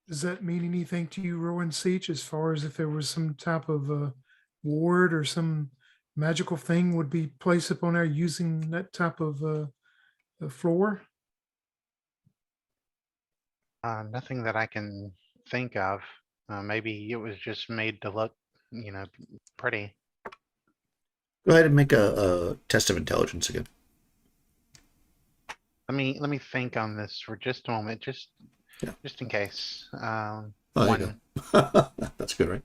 Does that mean anything to you, Rowan Seach, as far as if there was some type of ward or some magical thing would be placed upon there using that type of floor? Nothing that I can think of. Maybe it was just made to look, pretty. Go ahead and make a test of intelligence again. Let me think on this for just a moment, just in case. Oh, there you One. go. That's good, right?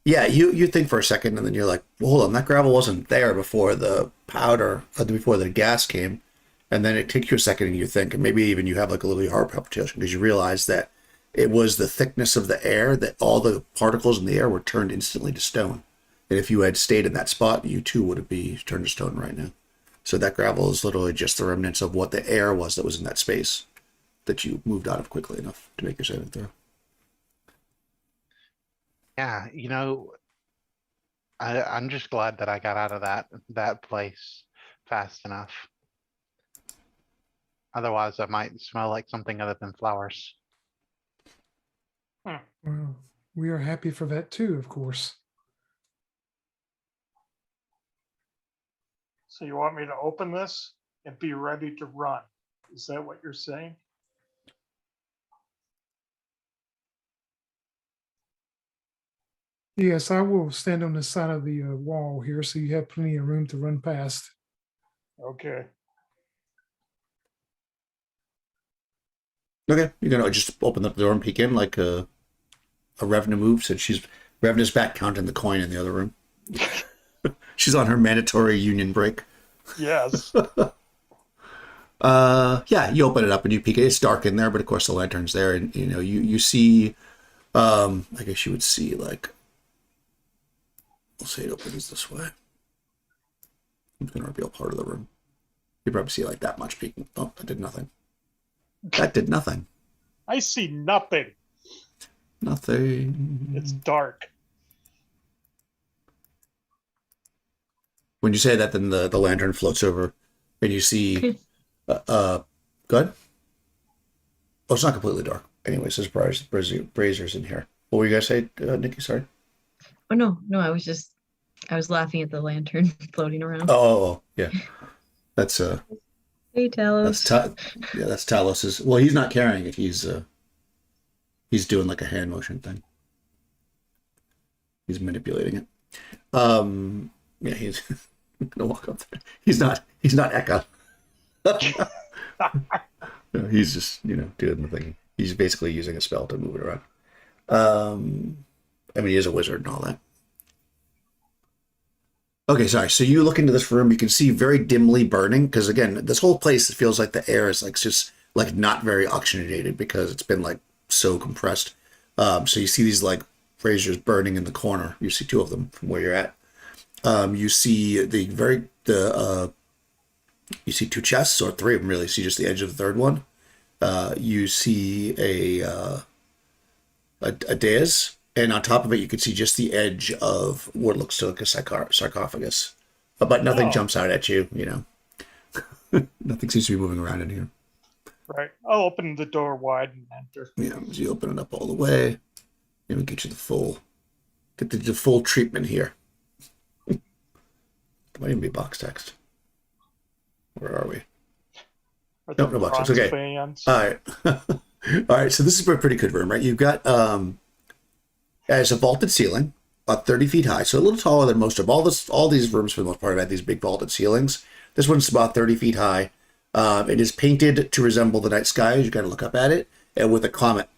Yeah, you think for a second, and then you're like, well, hold on, that gravel wasn't there before the powder, before the gas came. And then it takes you a second, and you think, and maybe even you have like a little heart palpitation because you realize that it was the thickness of the air, that all the particles in the air were turned instantly to stone. And if you had stayed in that spot, you too would be turned to stone right now. So that gravel is literally just the remnants of what the air was that was in that space that you moved out of quickly enough to make your saving throw. Yeah, I'm just glad that I got out of that place fast enough. Otherwise, I might smell like something other than flowers. Well, We are happy for that too, of course. So you want me to open this and be ready to run? Is that what you're saying? Yes, I will stand on the side of the wall here so you have plenty of room to run past. Okay. Okay, you're gonna just open up the door and peek in like a Revna move, since Revna's back counting the coin in the other room. She's on her mandatory union break. Yes. Yeah, you open it up and you peek. It's dark in there, but of course the lantern's there, and you see. I guess you would see, like, we'll say it opens this way. I'm gonna reveal part of the room. You probably see like that much peeking. Oh, that did nothing. That did nothing. I see nothing. Nothing. It's dark. When you say that, then the lantern floats over, and you see. Good. Oh, it's not completely dark. Anyways, there's braziers in here. What were you guys say, Nikki? Sorry. Oh no, I was laughing at the lantern floating around. Oh, yeah. That's Hey, Talos. that's Talos's. Well, he's not carrying it. He's doing like a hand motion thing. He's manipulating it. Yeah, he's gonna walk up there. He's not Eka. No, he's just doing the thing. He's basically using a spell to move it around. I mean, he is a wizard and all that. Okay, sorry. So you look into this room, you can see very dimly burning, because again, this whole place, it feels like the air is like just like not very oxygenated because it's been like so compressed. So you see these like braziers burning in the corner. You see two of them from where you're at. You see you see two chests, or three of them really. You see just the edge of the third one. You see a dais, and on top of it, you can see just the edge of what looks like a sarcophagus. But nothing jumps out at you, Nothing seems to be moving around in here. Right. I'll open the door wide and enter. Yeah, as you open it up all the way, we get you the full treatment here. There might even be box text. Where are we? Are No box text. Okay. Fans? All right. All right. So this is a pretty good room, right? You've got it's a vaulted ceiling, about 30 feet high, so a little taller than most of all these rooms for the most part have had these big vaulted ceilings. This one's about 30 feet high. It is painted to resemble the night sky. You got to look up at it, and with a comet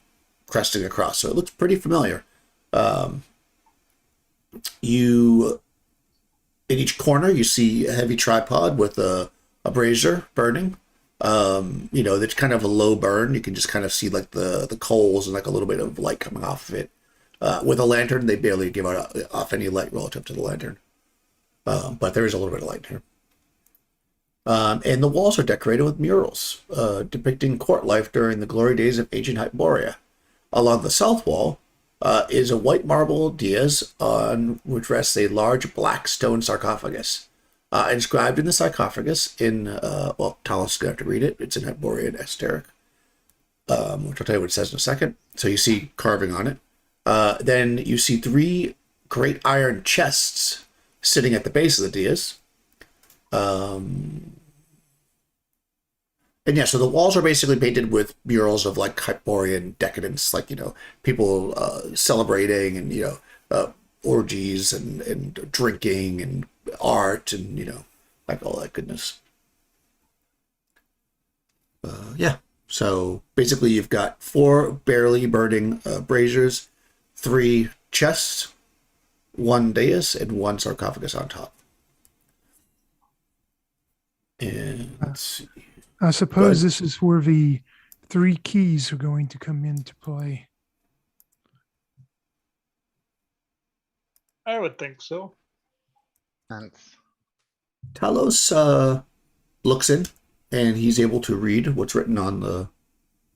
cresting across, so it looks pretty familiar. In each corner, you see a heavy tripod with a brazier burning. That's kind of a low burn. You can just kind of see like the coals and like a little bit of light coming off of it. With a lantern, they barely give off any light relative to the lantern. But there is a little bit of light here. And the walls are decorated with murals depicting court life during the glory days of ancient Hyperborea. Along the south wall is a white marble dais on which rests a large black stone sarcophagus. Inscribed in the sarcophagus Talos is going to have to read it. It's in Hyperborean Esoteric, which I'll tell you what it says in a second. So you see carving on it. Then you see three great iron chests sitting at the base of the dais. And yeah, so the walls are basically painted with murals of like Hyperborean decadence, like, people celebrating and, orgies and drinking and art and, like all that goodness. Yeah, so basically you've got 4 barely burning braziers, 3 chests, 1 dais, and 1 sarcophagus on top. And let's see. I suppose this is where the 3 keys are going to come into play. I would think so. Sense. Talos looks in, and he's able to read what's written on the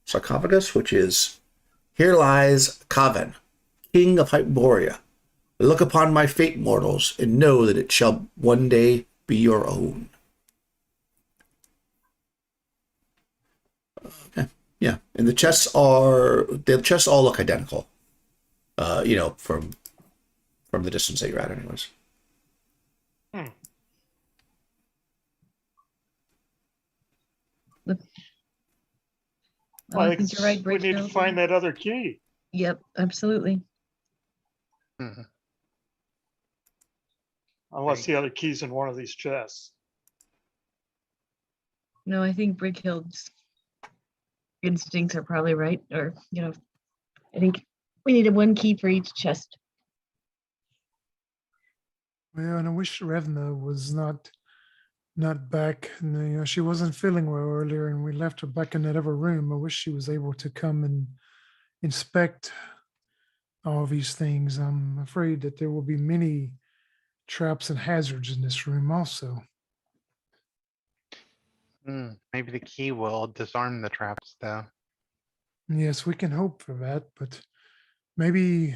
sarcophagus, which is, "Here lies Kaven, king of Hyperborea. Look upon my fate, mortals, and know that it shall one day be your own." Okay, yeah, and the chests all look identical. you know, from the distance that you're at, anyways. Oh, I think you're right, we need to Bridgefield. find that other key. Yep, absolutely. Mhm. Unless the other key's in one of these chests. No, I think Brighild's instincts are probably right. Or, you know, I think we needed one key for each chest. Well, and I wish Revna was not back. And, you know, she wasn't feeling well earlier, and we left her back in that other room. I wish she was able to come and inspect all these things. I'm afraid that there will be many traps and hazards in this room also. Maybe the key will disarm the traps, though. Yes, we can hope for that, but maybe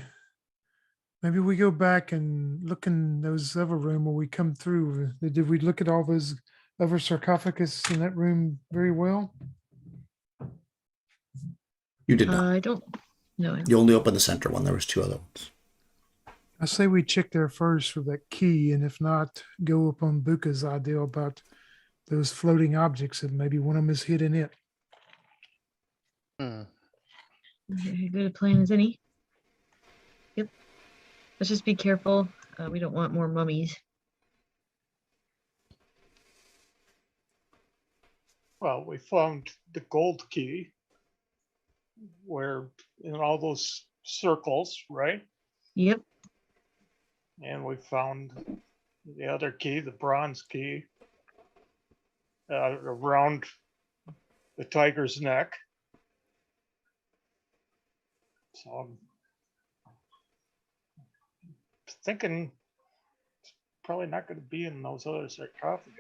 we go back and look in those other room where we come through. Did we look at all those other sarcophagus in that room very well? You did not. I don't know. You only opened the center one. There was 2 other ones. I say we check there first for that key, and if not, go up on Buka's idea about those floating objects, and maybe one of them is hidden it. Okay, good a plan as any. Yep. Let's just be careful. We don't want more mummies. Well, we found the gold key where in all those circles, right? Yep. And we found the other key, the bronze key, around the tiger's neck. So I'm thinking it's probably not going to be in those other sarcophagi.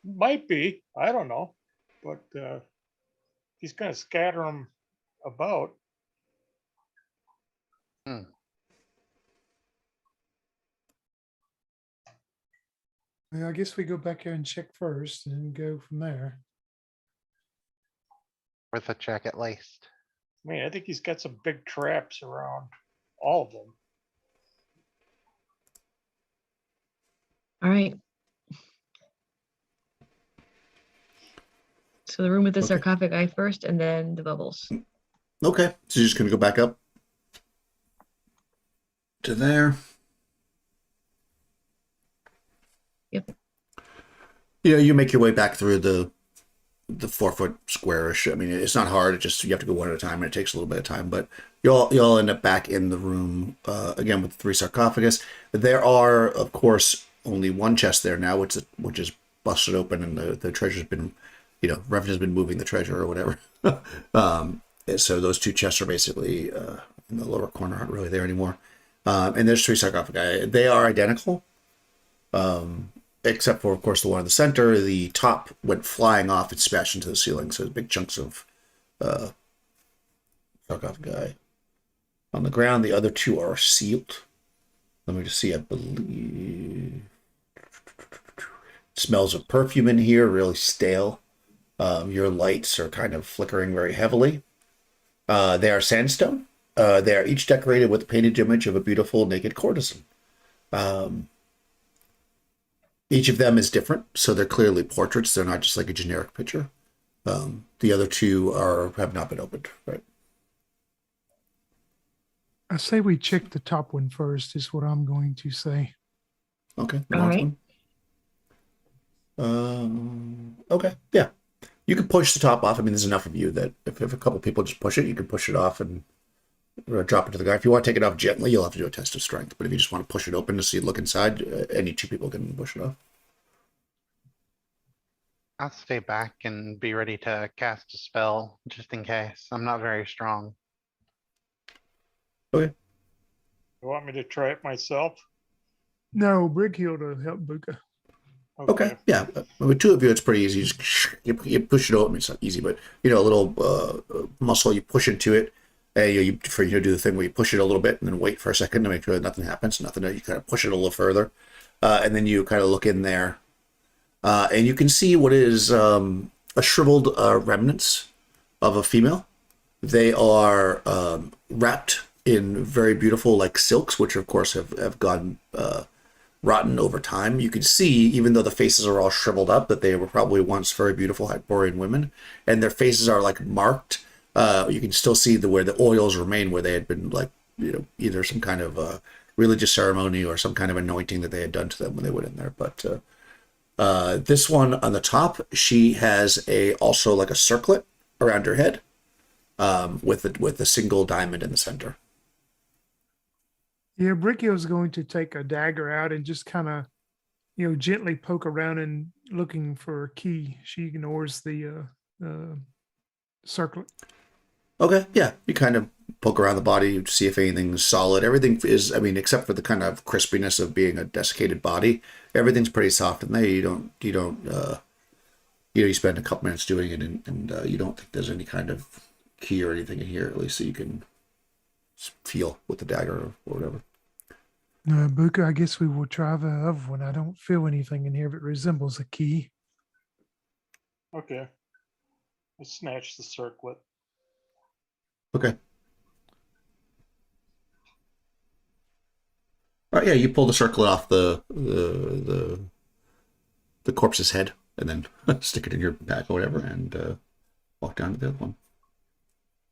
Might be, I don't know, but he's going to scatter them about. Well, I guess we go back here and check first and go from there. Worth a check at least. I mean, I think he's got some big traps around all of them. All right. So the room with the Okay. sarcophagi first, and then the bubbles. Okay, so you're just going to go back up to there. Yep. Yeah, you make your way back through the 4-foot squarish. I mean, it's not hard. It just you have to go one at a time, and it takes a little bit of time. But you all end up back in the room again with the 3 sarcophagus. There are, of course, only one chest there now, which is busted open, and the treasure's been, you know, Revan has been moving the treasure or whatever. So those 2 chests are basically in the lower corner, aren't really there anymore. And there's 3 sarcophagi. They are identical. Except for, of course, the one in the center. The top went flying off and smashed into the ceiling, so big chunks of sarcophagi on the ground. The other 2 are sealed. Let me just see. I believe it smells of perfume in here, really stale. Your lights are kind of flickering very heavily. They are sandstone. They are each decorated with a painted image of a beautiful naked courtesan. Each of them is different, so they're clearly portraits. They're not just like a generic picture. The other 2 have not been opened, right? I say we check the top one first, is what I'm going to say. Okay. The All north right. one. Okay. Yeah. You can push the top off. I mean, there's enough of you that if a couple people just push it, you can push it off and drop it to the ground. If you want to take it off gently, you'll have to do a test of strength. But if you just want to push it open to see it look inside, any 2 people can push it off. I'll stay back and be ready to cast a spell just in case. I'm not very strong. You want me to try it myself? No, Brighild will help Buka. Okay. Yeah. With 2 of you, it's pretty easy. You push it open. It's not easy, but you know, a little muscle. You push into it. You do the thing where you push it a little bit and then wait for a second to make sure that nothing happens. Nothing. You kind of push it a little further, and then you kind of look in there, and you can see what is a shriveled remnants of a female. They are wrapped in very beautiful like silks, which of course have gone rotten over time. You can see, even though the faces are all shriveled up, that they were probably once very beautiful Hyperborean women, and their faces are like marked. You can still see where the oils remain, where they had been like, either some kind of religious ceremony or some kind of anointing that they had done to them when they went in there. But this one on the top, she has also like a circlet around her head, with a single diamond in the center. Yeah, Bricky's going to take a dagger out and just kind of, gently poke around and looking for a key. She ignores the circlet. Okay, yeah, you kind of poke around the body to see if anything's solid. Everything is, I mean, except for the kind of crispiness of being a desiccated body, everything's pretty soft in there. You spend a couple minutes doing it, and you don't think there's any kind of key or anything in here, at least, so you can feel with the dagger or whatever. Buka, I guess we will try the other one. I don't feel anything in here that resembles a key. Okay. I snatch the circlet. Okay. All right, yeah, you pull the circlet off the corpse's head, and then stick it in your back or whatever, and walk down to the other one.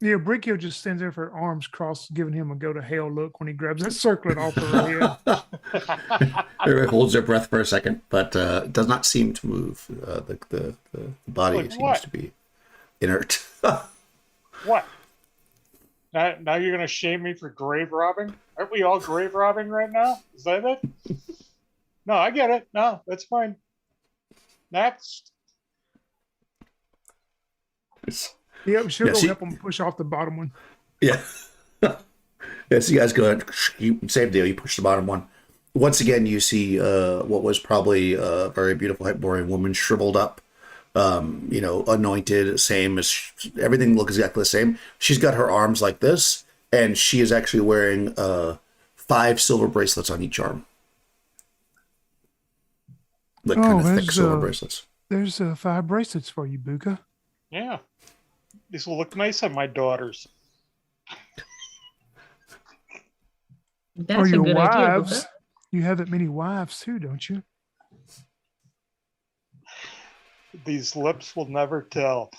Yeah, Bricky'll just stands there with her arms crossed, giving him a go to hell look when he grabs that circlet off of her head. Everybody holds their breath for a second, but does not seem to move. The body Like seems what? to be inert. What? Now you're going to shame me for grave robbing? Aren't we all grave robbing right now? Is that it? No, I get it. No, that's fine. Next. Yep, she'll Yeah, go she- help him push off the bottom one. Yeah. Yeah, so you guys go ahead. Same deal. You push the bottom one. Once again, you see what was probably a very beautiful Hyperborean woman shriveled up, anointed, same as everything looks exactly the same. She's got her arms like this, and she is actually wearing 5 silver bracelets on each arm. Like kind of thick there's, silver bracelets. There's 5 bracelets for you, Buka. Yeah. These will look nice on my daughters. That's Or a your good idea. wives. Buka. You have that many wives too, don't you? These lips will never tell.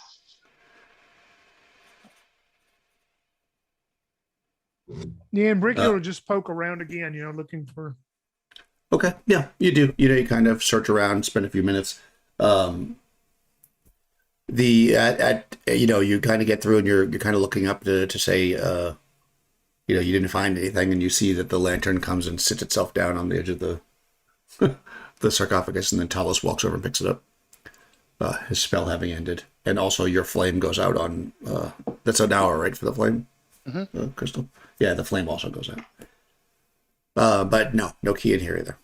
Yeah, and Bricky'll just poke around again, looking for. Okay, yeah, you do. You kind of search around, spend a few minutes. You kind of get through, and you're kind of looking up to say, you didn't find anything, and you see that the lantern comes and sits itself down on the edge of the the sarcophagus, and then Talos walks over and picks it up. His spell having ended, and also your flame goes out on. That's an hour, right, for the flame, Crystal? Yeah, the flame also goes out. But no key in here either.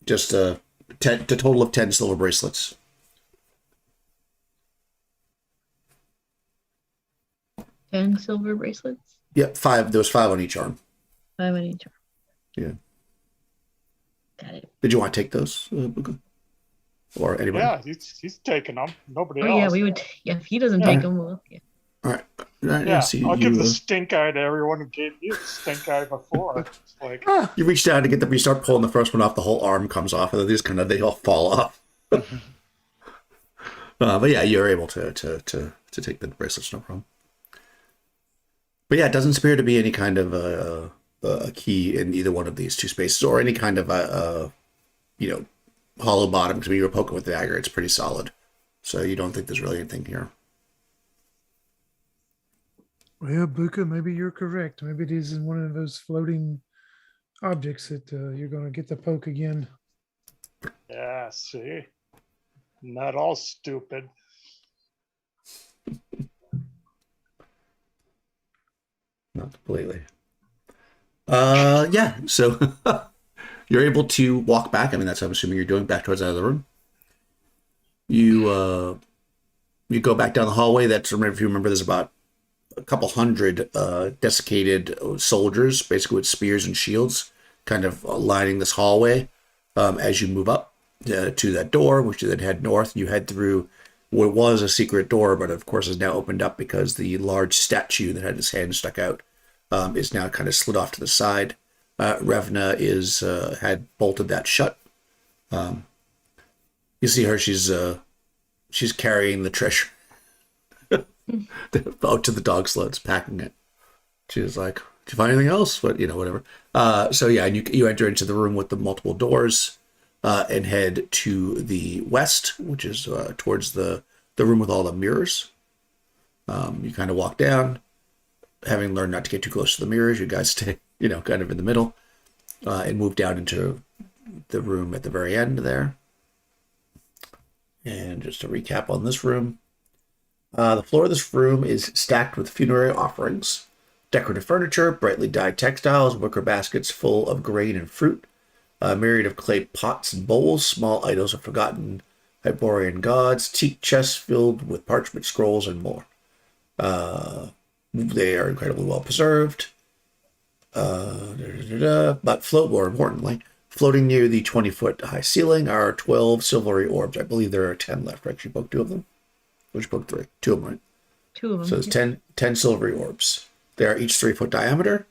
Just a total of 10 silver bracelets. 10 silver bracelets. Yep, 5. There was 5 on each arm. 5 on each arm. Yeah. Got it. Did you want to take those, Buka? Or anybody? Yeah, he's taking them. Nobody Oh else. yeah, we would. Yeah, if he doesn't Yeah. take them, well, yeah. All right. Yeah, So I'll you, give the stink eye to everyone who gave you the stink eye before. It's like, you reach down to get them. You start pulling the first one off. The whole arm comes off, and then they all fall off. But yeah, you're able to take the bracelets, no problem. But yeah, it doesn't appear to be any kind of a key in either one of these 2 spaces, or any kind of hollow bottom. Because when you were poking with the dagger, it's pretty solid. So you don't think there's really anything here. Well, Buka, maybe you're correct. Maybe it is in one of those floating objects that you're going to get the poke again. yeah, see? Not all stupid. Not completely. Yeah. So you're able to walk back. I mean, that's what I'm assuming you're doing, back towards the other room. You go back down the hallway. If you remember, there's about a couple hundred desiccated soldiers, basically with spears and shields, kind of lining this hallway. As you move up to that door, which you then head north, you head through what was a secret door, but of course is now opened up because the large statue that had his hand stuck out is now kind of slid off to the side. Revna had bolted that shut. You see her; she's carrying the treasure out to the dog sleds, packing it. She was like, "Did you find anything else?" But whatever. So yeah, and you enter into the room with the multiple doors and head to the west, which is towards the room with all the mirrors. You kind of walk down, having learned not to get too close to the mirrors. You guys stay, kind of in the middle, and move down into the room at the very end there. And just to recap on this room, the floor of this room is stacked with funerary offerings, decorative furniture, brightly dyed textiles, wicker baskets full of grain and fruit, a myriad of clay pots and bowls, small idols of forgotten Hyperborean gods, teak chests filled with parchment scrolls, and more. They are incredibly well preserved. But more importantly, floating near the 20-foot high ceiling are 12 silvery orbs. I believe there are 10 left, right? You poked 2 of them? Or you poked 3? 2 of them, right? 2 of them. So there's 10 silvery orbs. They are each 3-foot diameter.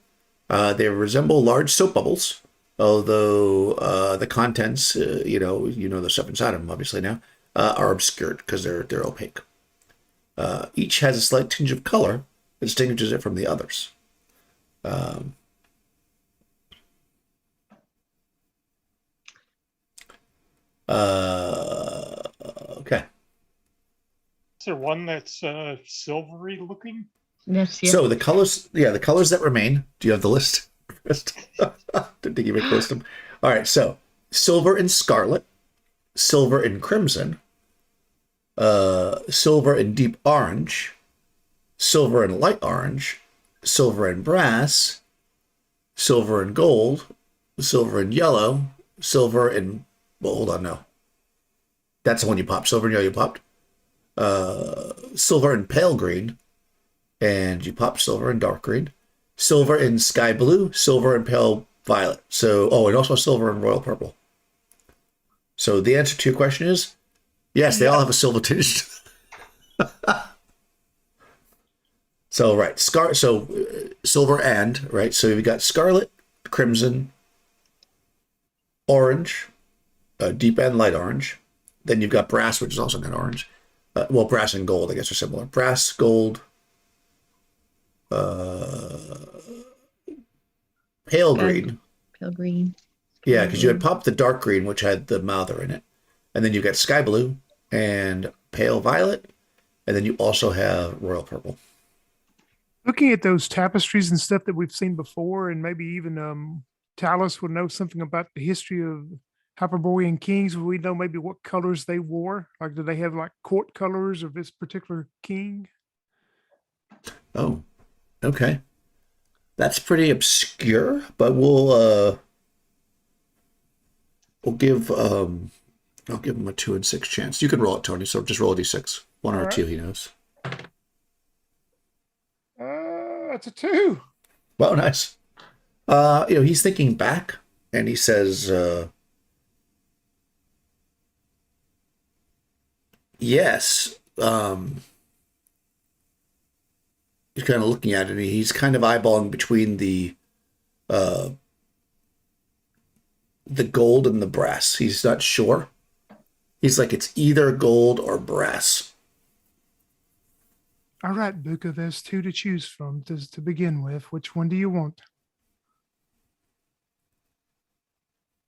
They resemble large soap bubbles, although the contents, the stuff inside them, obviously now, are obscured because they're opaque. Each has a slight tinge of color that distinguishes it from the others. Okay. Is there one that's silvery looking? Yes, yeah. So the colors that remain. Do you have the list? Didn't think you make list them. All right. So silver and scarlet, silver and crimson, silver and deep orange, silver and light orange, silver and brass, silver and gold, silver and yellow, silver and hold on, no. That's the one you popped. Silver and yellow you popped. Silver and pale green, and you popped silver and dark green. Silver and sky blue, silver and pale violet. So, and also silver and royal purple. So the answer to your question is yes, they all have a silver tinge. So right, silver and right. So you've got scarlet, crimson, orange, deep and light orange. Then you've got brass, which is also not orange. Brass and gold, I guess, are similar. Brass, gold, pale green. Pale green. Yeah, because you had popped the dark green, which had the mouther in it. And then you've got sky blue and pale violet. And then you also have royal purple. Looking at those tapestries and stuff that we've seen before, and maybe even Talus would know something about the history of Hyperborean kings. Would we know maybe what colors they wore? Like, do they have like court colors of this particular king? Oh, okay. That's pretty obscure, but we'll give I'll give him a 2 and 6 chance. You can roll it, Tony. So just roll a d6. 1 or a All 2, right. he knows. That's a 2. Well, nice. He's thinking back, and he says, "Yes." He's kind of looking at it, and he's kind of eyeballing between the gold and the brass. He's not sure. He's like, it's either gold or brass. All right, Buka, there's 2 to choose from to begin with. Which one do you want?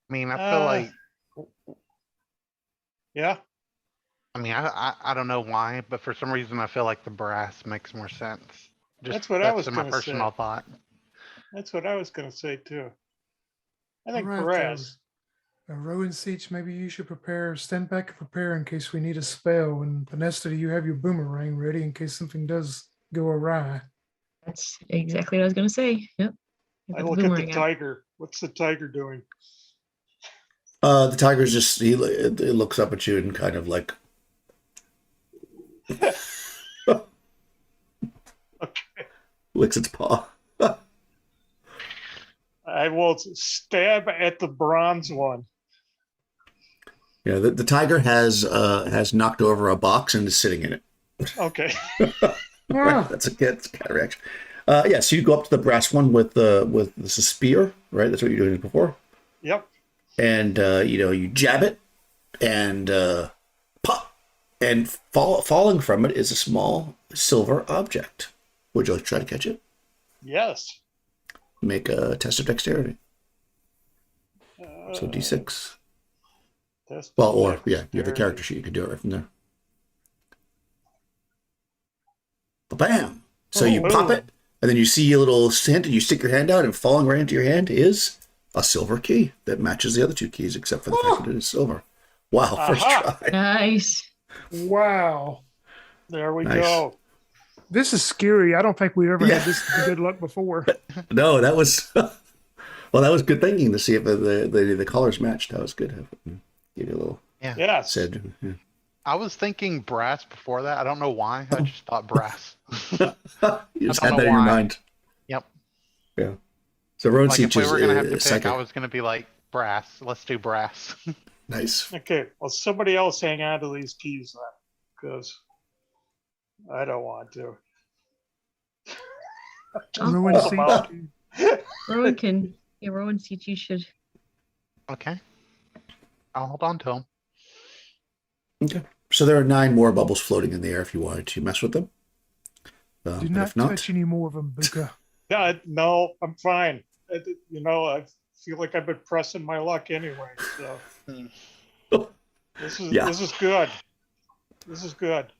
I mean, I feel like, Yeah. I mean, I don't know why, but for some reason I feel like the brass makes more sense. That's what I was my gonna personal say. thought. That's what I was going to say too. I think All right, brass. Rowan Seach, maybe you should stand back and prepare in case we need a spell. And Vanessa, do you have your boomerang ready in case something does go awry? That's exactly what I was going to say. Yep. I look at the tiger. What's the tiger doing? The tiger's just, it looks up at you and kind of like, licks its paw. I will stab at the bronze one. You know, the tiger has knocked over a box and is sitting in it. Okay. Right, Ah, that's a cat reaction. Yeah, so you go up to the brass one with the spear, right? That's what you're doing before. Yep. And you know, you jab it, and pop, and falling from it is a small silver object. Would you like to try to catch it? Yes. Make a test of dexterity. So Uh, D6. test Well, of or yeah, you have the dexterity. character sheet. You can do it right from there. Bam! So you pop it, and then you see a little hint, and you stick your hand out, and falling right into your hand is a silver key that matches the other two keys, except for the fact that it is silver. Wow, first Aha! try. Nice. wow. There we Nice. go. This is scary. I don't think we ever Yeah. had this good luck before. No, that was well, that was good thinking to see if the colors matched. That was good. Give you a little Yes. said. Yeah. I was thinking brass before that. I don't know why. I just thought brass. You just I had don't that know in your why. mind. Yep. Yeah. So Road Like if Siege we is were gonna have to pick, psychic. I was gonna be like brass. Let's do brass. Nice. Okay. Well, somebody else hang on to these keys then, because I don't want to. Oh, Ruin pull them Siege. out. Rowan can. Yeah, Rowan sees you should. Okay. I'll hold on to them. Okay. So there are 9 more bubbles floating in the air if you wanted to mess with them. Do But not if not, touch any more of them, Buka. No, I'm fine. You know, I feel like I've been pressing my luck anyway. So Yeah. this is good. This is good.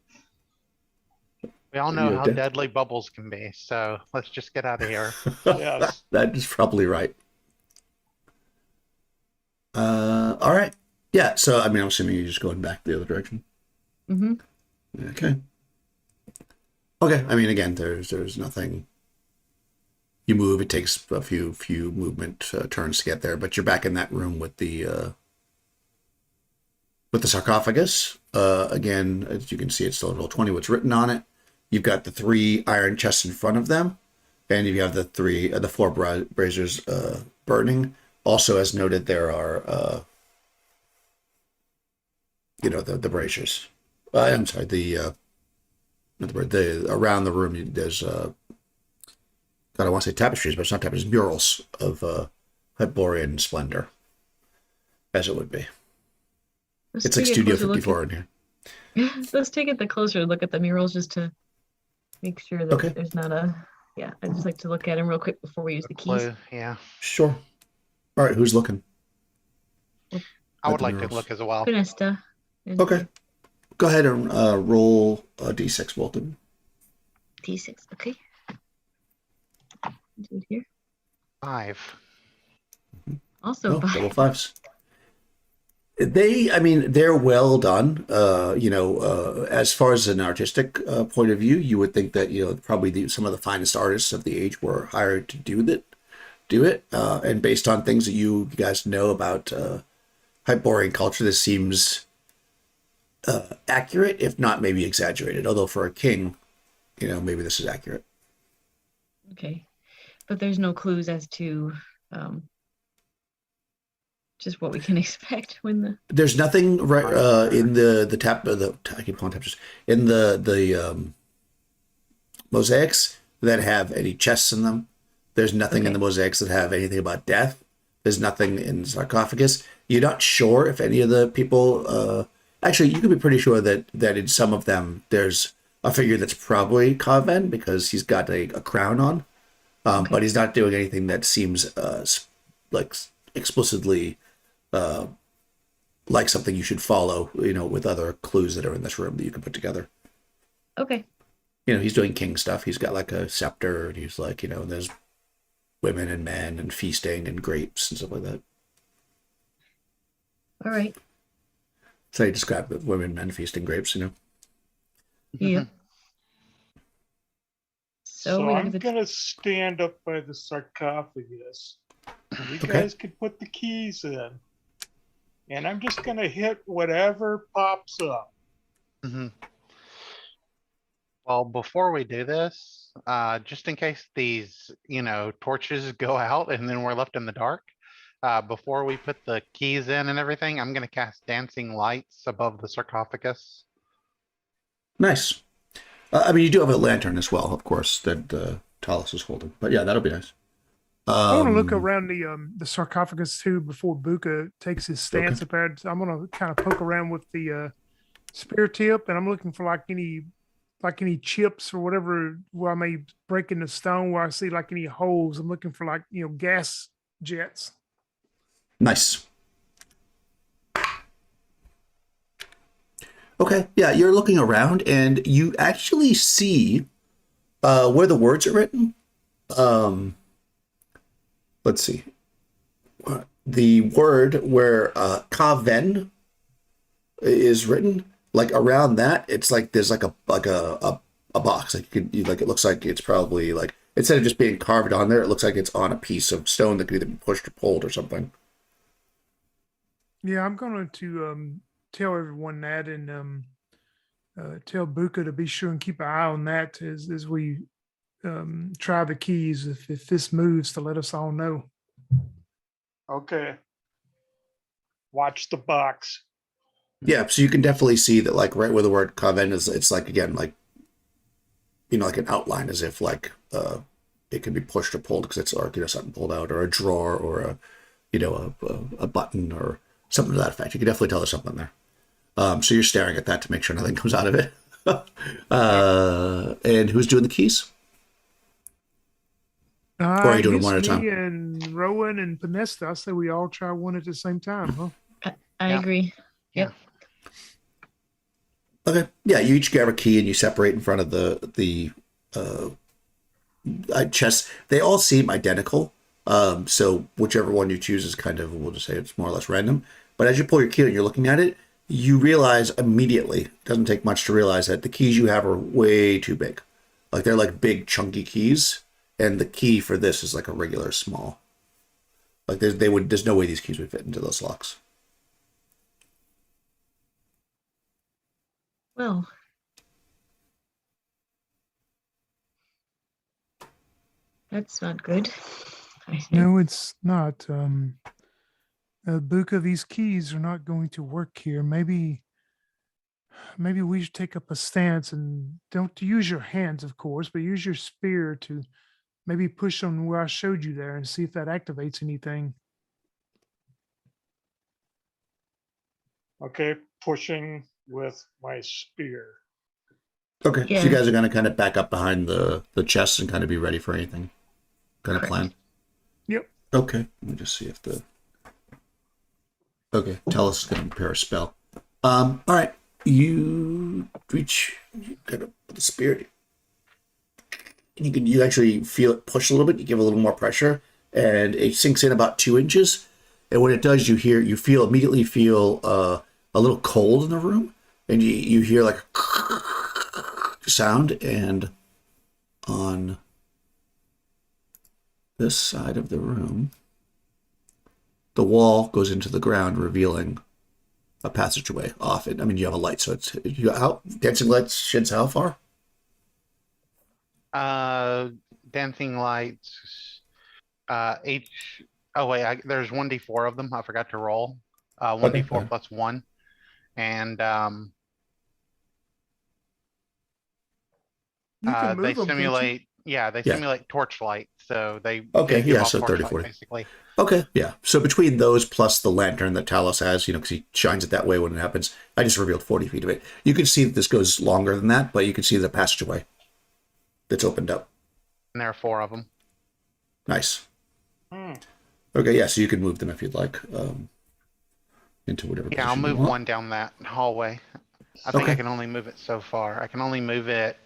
We all know You how okay? deadly bubbles can be, so let's just get out of here. Yes. That is probably right. All right. Yeah. So I mean, I'm assuming you're just going back the other direction. Mm-hmm. Okay. Okay. I mean, again, there's nothing. You move. It takes a few movement turns to get there, but you're back in that room with the sarcophagus. Again, as you can see, it's still roll 20. What's written on it? You've got the 3 iron chests in front of them, and you have the 4 braziers burning. Also, as noted, there are the braziers. I'm sorry, the around the room there's God, I want to say tapestries, but it's not tapestries, murals of Hyperborean splendor, as it would be. It's like Studio 54 in here. Let's take it the closer look at the murals just to make sure that Okay. there's not a. Yeah, I just like to look at them real quick before we use the keys. Clue, yeah. Sure. All right, who's looking? I At would the like to murals. look as well. Finesta. and Okay. Go ahead and roll a d6, Bolton. D6. Okay. Do it here. 5. Also, Oh, double 5s. They're well done. As far as an artistic point of view, you would think that probably some of the finest artists of the age were hired to do it. And based on things that you guys know about Hyperborean culture, this seems accurate, if not maybe exaggerated. Although for a king, maybe this is accurate. okay, but there's no clues as to just what we can expect when the. There's nothing right in the tap. I keep calling tapestries in the mosaics that have any chests in them. There's nothing in Okay. the mosaics that have anything about death. There's nothing in the sarcophagus. You're not sure if any of the people. Actually, you can be pretty sure that in some of them there's a figure that's probably Comet because he's got a crown on, but he's not doing anything that seems like explicitly like something you should follow. With other clues that are in this room that you can put together. Okay. He's doing king stuff. He's got like a scepter, and he's like, and there's women and men and feasting and grapes and stuff like that. All right. So you describe the women, men, feasting, grapes. Yeah. So, So we I'm have the. gonna stand up by the sarcophagus. And you Okay. guys can put the keys in. And I'm just gonna hit whatever pops up. Mhm. Well, before we do this, just in case these, torches go out and then we're left in the dark, before we put the keys in and everything, I'm gonna cast dancing lights above the sarcophagus. Nice. I mean, you do have a lantern as well, of course, that Talos is holding. But yeah, that'll be nice. I want to look around the sarcophagus too before Buka takes his stance Okay. up there. I'm gonna kind of poke around with the spear tip, and I'm looking for like any chips or whatever where I may break in the stone where I see like any holes. I'm looking for like gas jets. Nice. Okay, yeah, you're looking around and you actually see where the words are written. Let's see. The word where Kaven is written, like around that, it's like there's like a box. Like it looks like it's probably like instead of just being carved on there, it looks like it's on a piece of stone that could either be pushed or pulled or something. Yeah, I'm going to tell everyone that and tell Buka to be sure and keep an eye on that as we try the keys. If this moves, to let us all know. Okay. Watch the box. Yeah, so you can definitely see that, like right where the word Kaven is, it's like again, like like an outline, as if like it can be pushed or pulled because it's or something pulled out or a drawer or a button or something to that effect. You can definitely tell there's something there. So you're staring at that to make sure nothing comes out of it. And who's doing the keys? Or are you doing one at a time? Me and Rowan and Panesta. I say we all try one at the same time, huh? I Yeah. agree. Yep. Okay. Yeah, you each grab a key and you separate in front of the chest. They all seem identical. So whichever one you choose is kind of, we'll just say it's more or less random. But as you pull your key and you're looking at it, you realize immediately, it doesn't take much to realize that the keys you have are way too big. Like they're like big chunky keys. And the key for this is like a regular small. Like there's no way these keys would fit into those locks. Well, that's not good. I think. No, it's not. Buka, these keys are not going to work here. Maybe we should take up a stance and don't use your hands, of course, but use your spear to maybe push on where I showed you there and see if that activates anything. Okay, pushing with my spear. Okay. Yeah. So you guys are gonna kind of back up behind the chest and kind of be ready for anything. Kind of Correct. plan. Yep. Okay. Let me just see if the. Okay. Tell us gonna prepare a spell. All right. You reach. You kind of put the spirit. You actually feel it push a little bit. You give a little more pressure, and it sinks in about 2 inches. And when it does, you immediately feel a little cold in the room, and you hear like a sound. And on this side of the room, the wall goes into the ground, revealing a passageway off it. I mean, you have a light, so it's dancing lights sheds how far? Dancing lights. Each. Oh wait, there's 1d4 of them. I forgot to roll. 1d4 Okay. plus 1, and You can they move them, can't you? simulate. Yeah, they Yeah. simulate torchlight, so they Okay, give yeah, off so 30, torchlight, 40. basically. Okay, yeah. So between those plus the lantern that Talos has, because he shines it that way when it happens, I just revealed 40 feet of it. You can see that this goes longer than that, but you can see the passageway that's opened up. And there are 4 of them. Nice. Hmm. Okay, yeah, so you can move them if you'd like into whatever Yeah, I'll position you move want. one down that hallway. I think I Okay. can only move it so far. I can only move it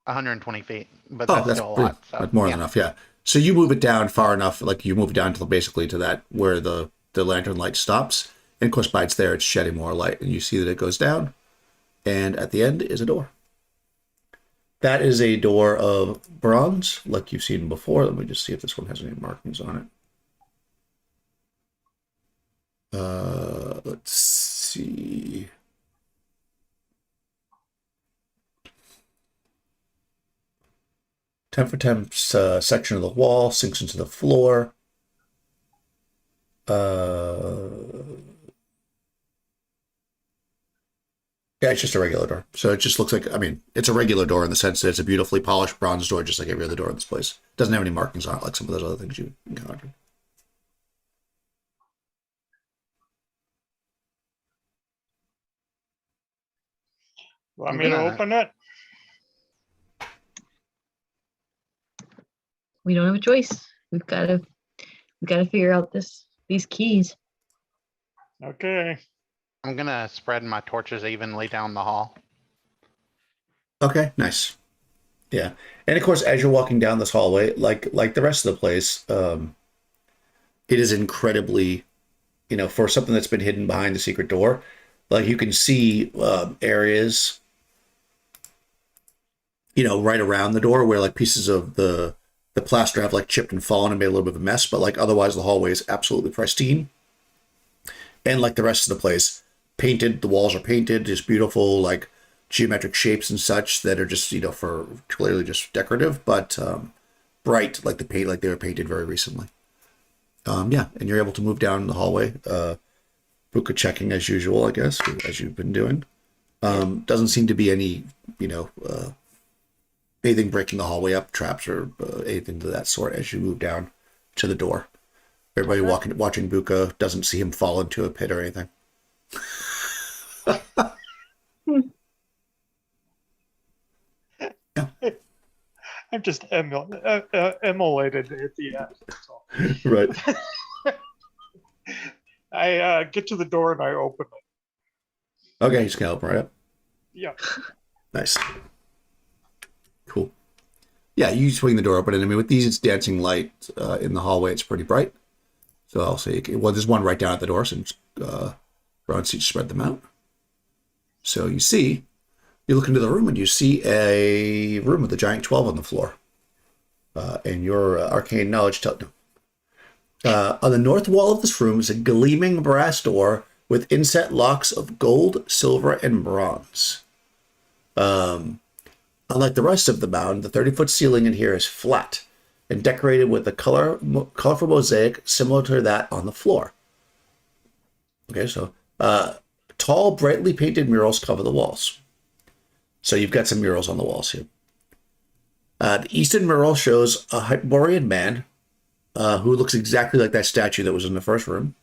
120 feet, but Oh, that's that's still a pretty, lot. So that's more yeah. than enough, yeah. So you move it down far enough, like you move it down to basically to that where the lantern light stops. And of course, by it's there, it's shedding more light, and you see that it goes down. And at the end is a door. That is a door of bronze, like you've seen before. Let me just see if this one has any markings on it. Let's see. 10 for 10 section of the wall sinks into the floor. Yeah, it's just a regular door. So it just looks like, I mean, it's a regular door in the sense that it's a beautifully polished bronze door, just like every other door in this place. It doesn't have any markings on it like some of those other things you encountered. Want me to open it? We don't have a choice. We've got to figure out these keys. Okay. I'm gonna spread my torches evenly down the hall. Okay, nice. Yeah. And of course, as you're walking down this hallway, like the rest of the place, it is incredibly, for something that's been hidden behind the secret door, like you can see areas, right around the door where like pieces of the plaster have like chipped and fallen and made a little bit of a mess, but like otherwise the hallway is absolutely pristine. And like the rest of the place, painted, the walls are painted, just beautiful, like geometric shapes and such that are just, for clearly just decorative, but bright, like the paint, like they were painted very recently. Yeah, and you're able to move down the hallway. Buka checking as usual, I guess, as you've been doing. Doesn't seem to be any, anything breaking the hallway up, traps or anything to that sort as you move down to the door. Everybody watching Buka doesn't see him fall into a pit or anything. I'm just emulated at the end. So. Right. I get to the door and I open it. Okay, he's gonna open right up. Yeah. Nice. Cool. Yeah, you swing the door open, and I mean, with these dancing light in the hallway, it's pretty bright. So I'll say, well, there's one right down at the door, so just Ron seats spread them out. So you look into the room, and you see a room with a giant 12 on the floor. And your arcane knowledge tells you. On the north wall of this room is a gleaming brass door with inset locks of gold, silver, and bronze. Unlike the rest of the mound, the 30-foot ceiling in here is flat and decorated with a colorful mosaic similar to that on the floor. Okay, so tall, brightly painted murals cover the walls. So you've got some murals on the walls here. The eastern mural shows a Hyperborean man who looks exactly like that statue that was in the first room,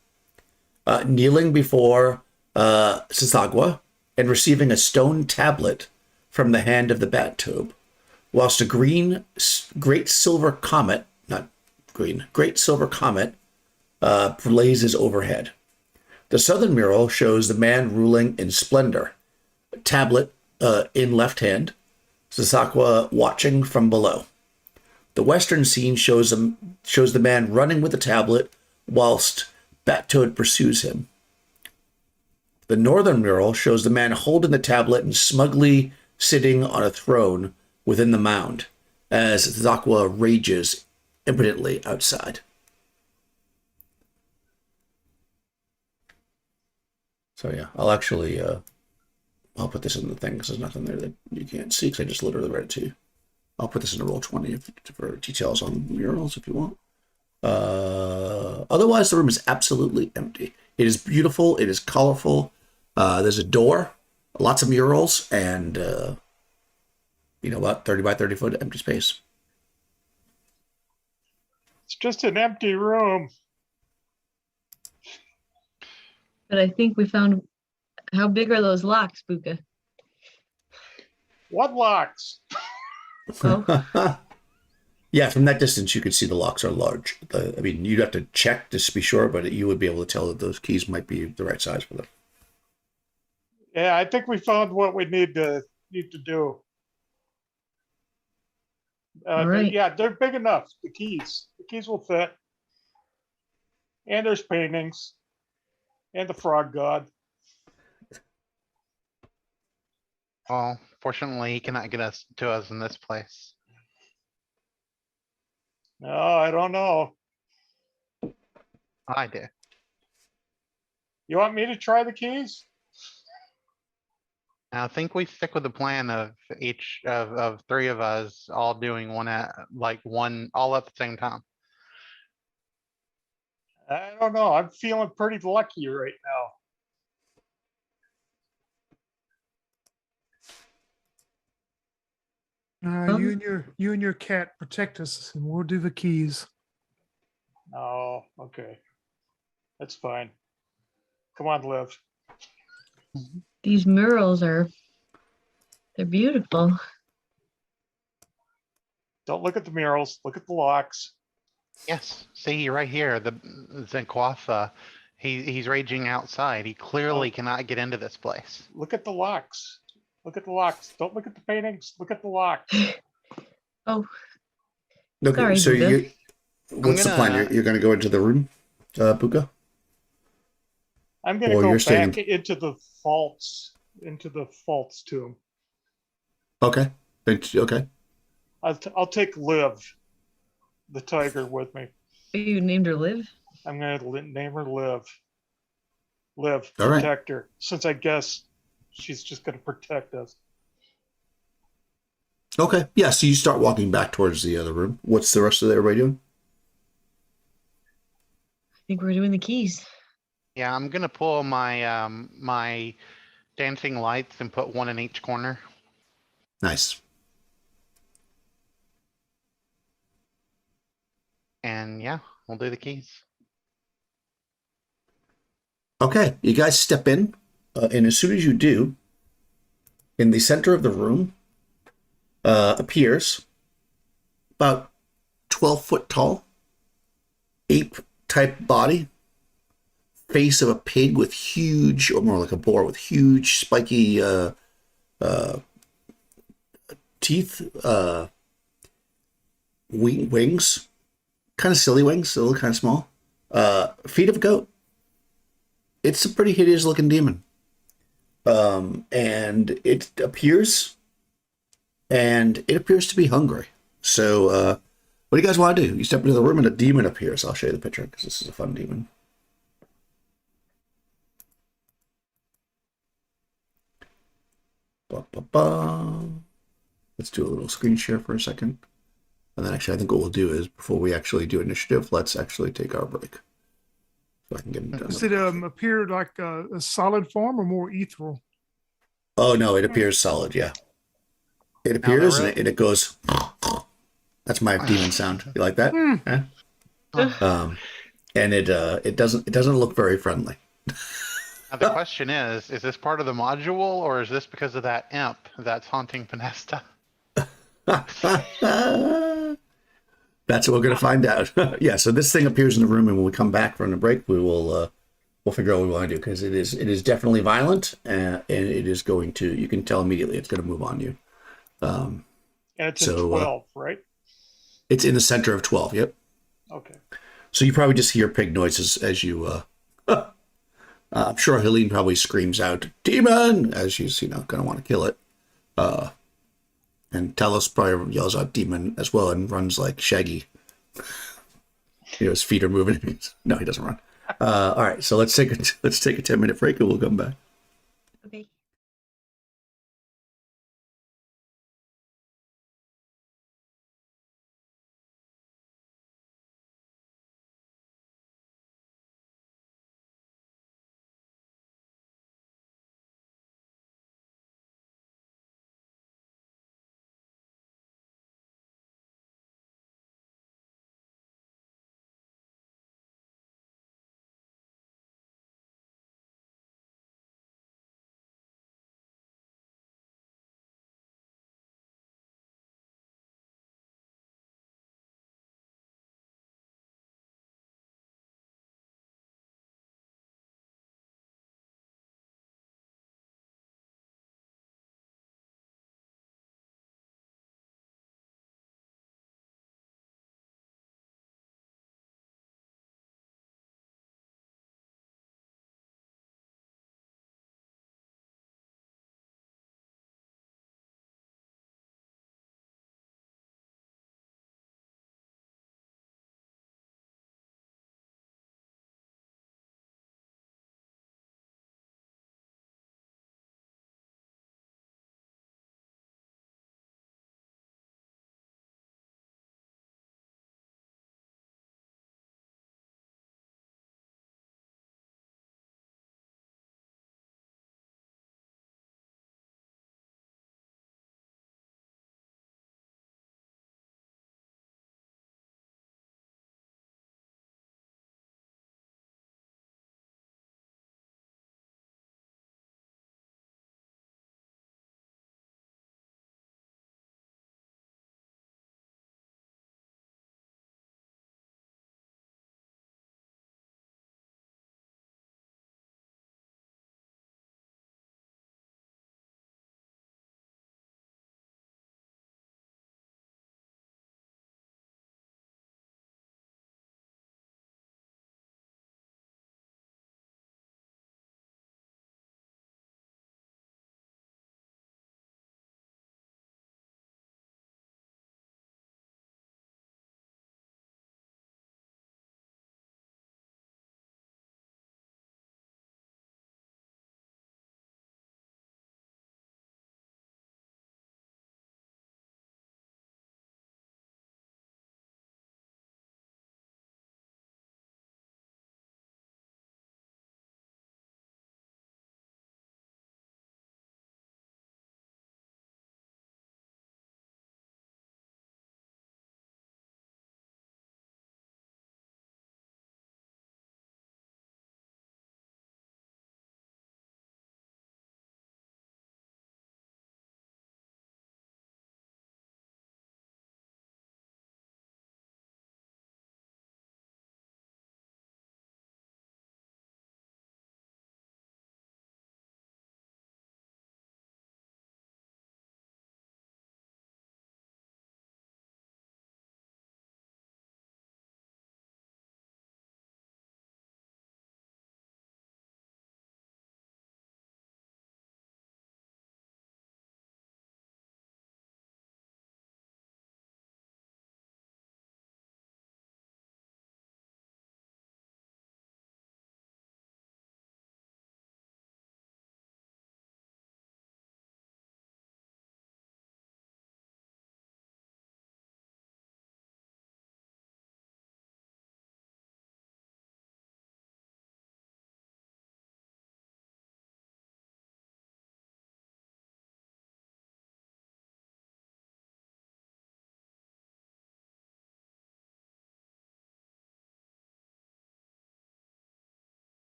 kneeling before Sisagwa and receiving a stone tablet from the hand of the Bat-Tobe, whilst a great silver comet blazes overhead. The southern mural shows the man ruling in splendor, a tablet in left hand, Sisagwa watching from below. The western scene shows the man running with the tablet whilst Bat-Toad pursues him. The northern mural shows the man holding the tablet and smugly sitting on a throne within the mound as Sisagwa rages impotently outside. So yeah, I'll actually I'll put this in the thing because there's nothing there that you can't see because I just literally read it to you. I'll put this in a Roll20 for details on murals if you want. Otherwise, the room is absolutely empty. It is beautiful. It is colorful. There's a door, lots of murals, and about 30 by 30 foot empty space. It's just an empty room. But I think we found, how big are those locks, Buka? What locks? Oh. Yeah, from that distance, you could see the locks are large. I mean, you'd have to check just to be sure, but you would be able to tell that those keys might be the right size for them. Yeah, I think we found what we need to do. All right. Yeah, they're big enough. The keys will fit. And there's paintings. And the frog god. Well, fortunately, he cannot get us to us in this place. No, I don't know. I do. You want me to try the keys? I think we stick with the plan of each of three of us all doing one at one all at the same time. I don't know. I'm feeling pretty lucky right now. You and your cat protect us, and we'll do the keys. Oh, okay. That's fine. Come on, Liv. These murals they're beautiful. Don't look at the murals. Look at the locks. Yes, see right here, the Zenquafa, he's raging outside. He clearly cannot get into this place. Look at the locks. Look at the locks. Don't look at the paintings. Look at the locks. Oh, Okay, sorry, so Buka. what's the plan? You're going to go into the room, Buka? I'm going to Or go you're back staying- into the vaults tomb. Okay. Okay. I'll take Liv, the tiger, with me. You named her Liv? I'm going to name her Liv. Liv, All right. protect her. Since I guess she's just going to protect us. Okay. Yeah, so you start walking back towards the other room. What's the rest of everybody doing? I think we're doing the keys. Yeah, I'm gonna pull my my dancing lights and put one in each corner. Nice. And yeah, we'll do the keys. Okay, you guys step in, and as soon as you do, in the center of the room appears about 12-foot tall, ape-type body, face of a pig with huge, or more like a boar, with huge spiky teeth, wings, kind of silly wings, a little kind of small, feet of a goat. It's a pretty hideous looking demon. And it appears to be hungry. So, what do you guys want to do? You step into the room and a demon appears. I'll show you the picture because this is a fun demon. Ba-ba-ba. Let's do a little screen share for a second. And then actually, I think what we'll do is, before we actually do initiative, let's actually take our break. So I can get it done. Does it appear like a solid form or more ethereal? Oh, no, it appears solid, yeah. It Now, appears and it goes... That's my demon sound. You like that? Yeah. And it doesn't look very friendly. Now the question is this part of the module or is this because of that imp that's haunting Pinesta? That's what we're gonna find out. Yeah. So this thing appears in the room, and when we come back from the break, we'll figure out what we want to do because it is definitely violent, and it is going to. You can tell immediately it's going to move on you. And it's So, in 12, right? It's in the center of 12. Yep. Okay. So you probably just hear pig noises as you. I'm sure Helene probably screams out "demon" as she's going to want to kill it. And Talos probably yells out "demon" as well and runs like Shaggy. His feet are moving. No, he doesn't run. All right, so let's take a 10-minute break and we'll come back. Okay.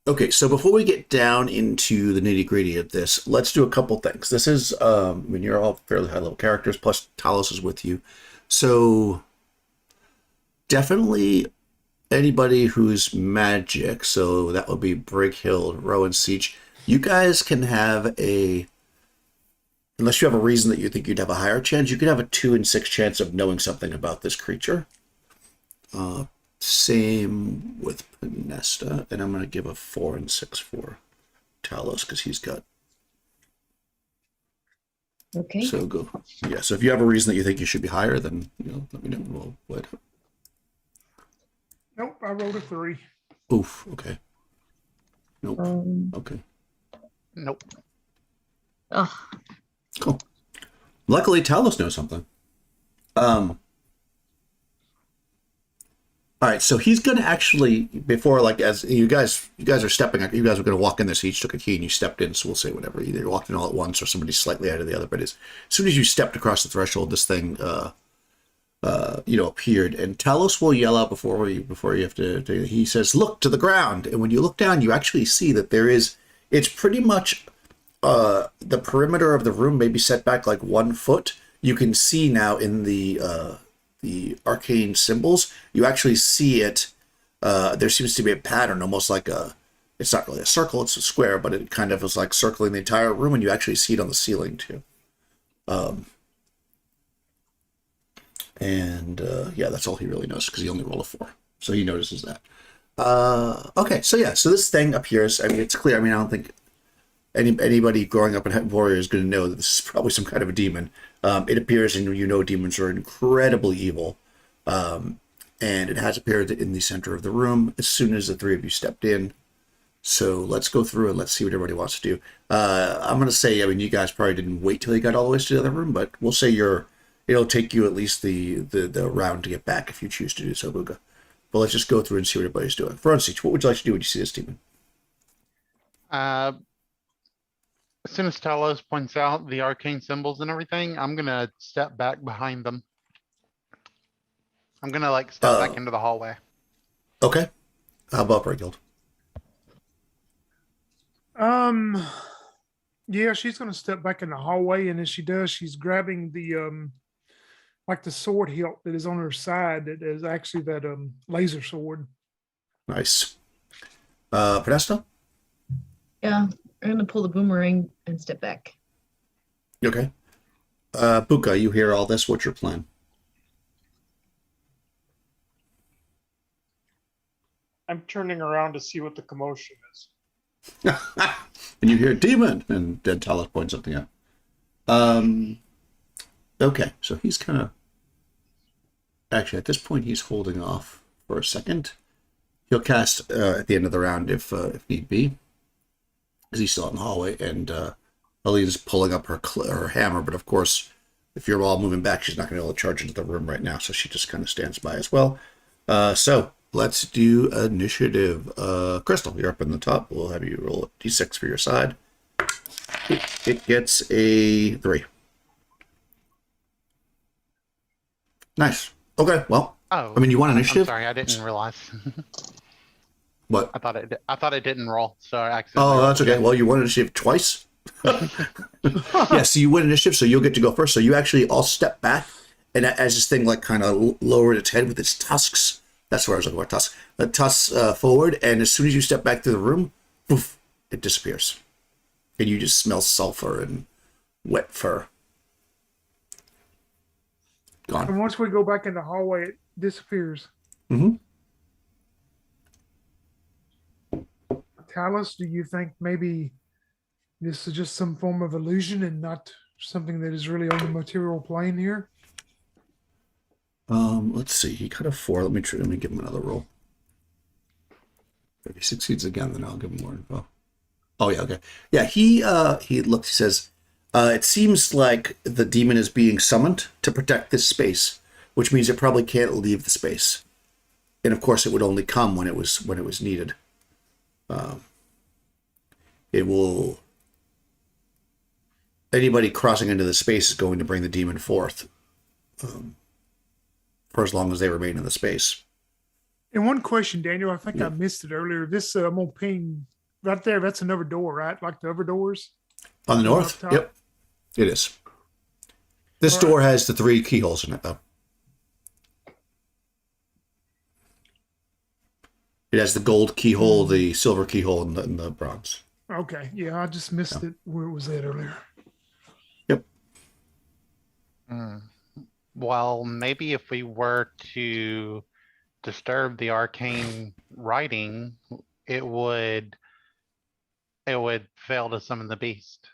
Okay, so before we get down into the nitty gritty of this, let's do a couple things. This is, I mean, you're all fairly high level characters, plus Talos is with you. So definitely anybody who's magic, so that would be Brighill, Rowan, Siege. You guys can have unless you have a reason that you think you'd have a higher chance, you could have a 2 in 6 chance of knowing something about this creature. Same with Panesta, and I'm going to give a 4 and 6 for Talos because he's got. Okay. So go. Yeah. So if you have a reason that you think you should be higher, then let me know. We'll wait. Nope, I rolled a 3. Oof. Okay. Nope. Okay. Nope. Oh, Cool. Luckily, Talos knows something. All right, so he's gonna actually before as you guys are stepping. You guys are gonna walk in there. So you each took a key and you stepped in. So we'll say whatever. Either you walked in all at once or somebody slightly out of the other. But as soon as you stepped across the threshold, this thing appeared, and Talos will yell out before you have to. He says, "Look to the ground," and when you look down, you actually see that it's pretty much the perimeter of the room may be set back like 1 foot. You can see now in the arcane symbols, you actually see it. There seems to be a pattern, almost like it's not really a circle, it's a square, but it kind of is like circling the entire room, and you actually see it on the ceiling too. Yeah, that's all he really knows because he only rolled a 4. So he notices that. Okay, so this thing appears. I mean, it's clear. I mean, I don't think anybody growing up in Hyperborea is going to know that this is probably some kind of a demon. It appears, and demons are incredibly evil. And it has appeared in the center of the room as soon as the 3 of you stepped in. So let's go through and let's see what everybody wants to do. I'm going to say, I mean, you guys probably didn't wait till you got all the way to the other room, but we'll say it'll take you at least the round to get back if you choose to do so, Buga. But let's just go through and see what everybody's doing. For Siege, what would you like to do when you see this demon? As soon as Talos points out the arcane symbols and everything, I'm gonna step back behind them. I'm gonna step back into the hallway. Okay. How about Brighill? Yeah, she's gonna step back in the hallway, and as she does, she's grabbing the the sword hilt that is on her side. That is actually that laser sword. Nice. Podesta? yeah. I'm gonna pull the boomerang and step back. Okay. Buka, you hear all this. What's your plan? I'm turning around to see what the commotion is. And you hear demon, and then Talos points something out. Okay, so he's kind of actually at this point he's holding off for a second. He'll cast at the end of the round if need be, because he's still in the hallway, and Alina's pulling up her hammer. But of course, if you're all moving back, she's not going to be able to charge into the room right now, so she just kind of stands by as well. So let's do initiative. Crystal, you're up in the top. We'll have you roll a d6 for your side. It gets a 3. Nice. Okay. Well, Oh, I mean, you want I'm initiative? sorry, I didn't realize. What? I thought it didn't roll, so I accidentally. Oh, that's okay. Well, you won initiative twice. Yeah, so you win initiative, so you'll get to go first. So you actually all step back, and as this thing kind of lowered its head with its tusks, that's where I was looking for tusks. The tusks forward, and as soon as you step back through the room, poof, it disappears, and you just smell sulfur and wet fur. Gone. And once we go back in the hallway, it disappears. Mm-hmm. Talos, do you think maybe this is just some form of illusion and not something that is really on the material plane here? Let's see. He got a 4. Let me give him another roll. If he succeeds again, then I'll give him more info. Oh yeah, okay. Yeah, he looks. He says, "It seems like the demon is being summoned to protect this space, which means it probably can't leave the space. And of course, it would only come when it was needed. It will. Anybody crossing into the space is going to bring the demon forth, for as long as they remain in the space. And one question, Daniel, I think Yeah. I missed it earlier. This I'm gonna ping right there. That's another door, right? Like the other doors. On the Going north? up top? Yep. It is. This All right. door has the 3 keyholes in it, though. It has the gold keyhole, the silver keyhole, and the bronze. Okay, yeah, I just missed it where it was at earlier. Yep. Well, maybe if we were to disturb the arcane writing, it would fail to summon the beast.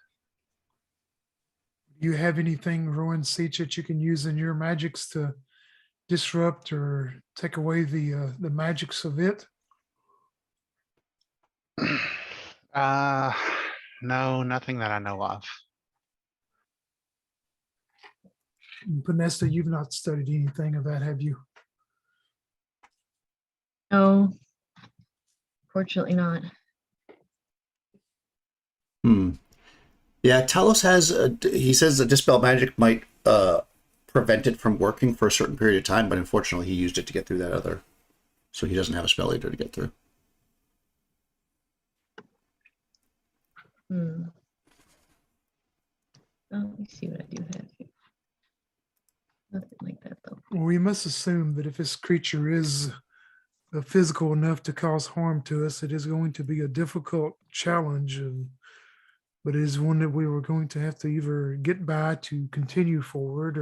Do you have anything, Rowan Seach, that you can use in your magics to disrupt or take away the magics of it? No, nothing that I know of. Vanessa, you've not studied anything of that, have you? No, fortunately not. Yeah, Talos has. He says that dispel magic might prevent it from working for a certain period of time, but unfortunately, he used it to get through that other. So he doesn't have a spell eater to get through. Oh, let me see what I do have here. Nothing like that though. Well, we must assume that if this creature is physical enough to cause harm to us, it is going to be a difficult challenge, but it is one that we were going to have to either get by to continue forward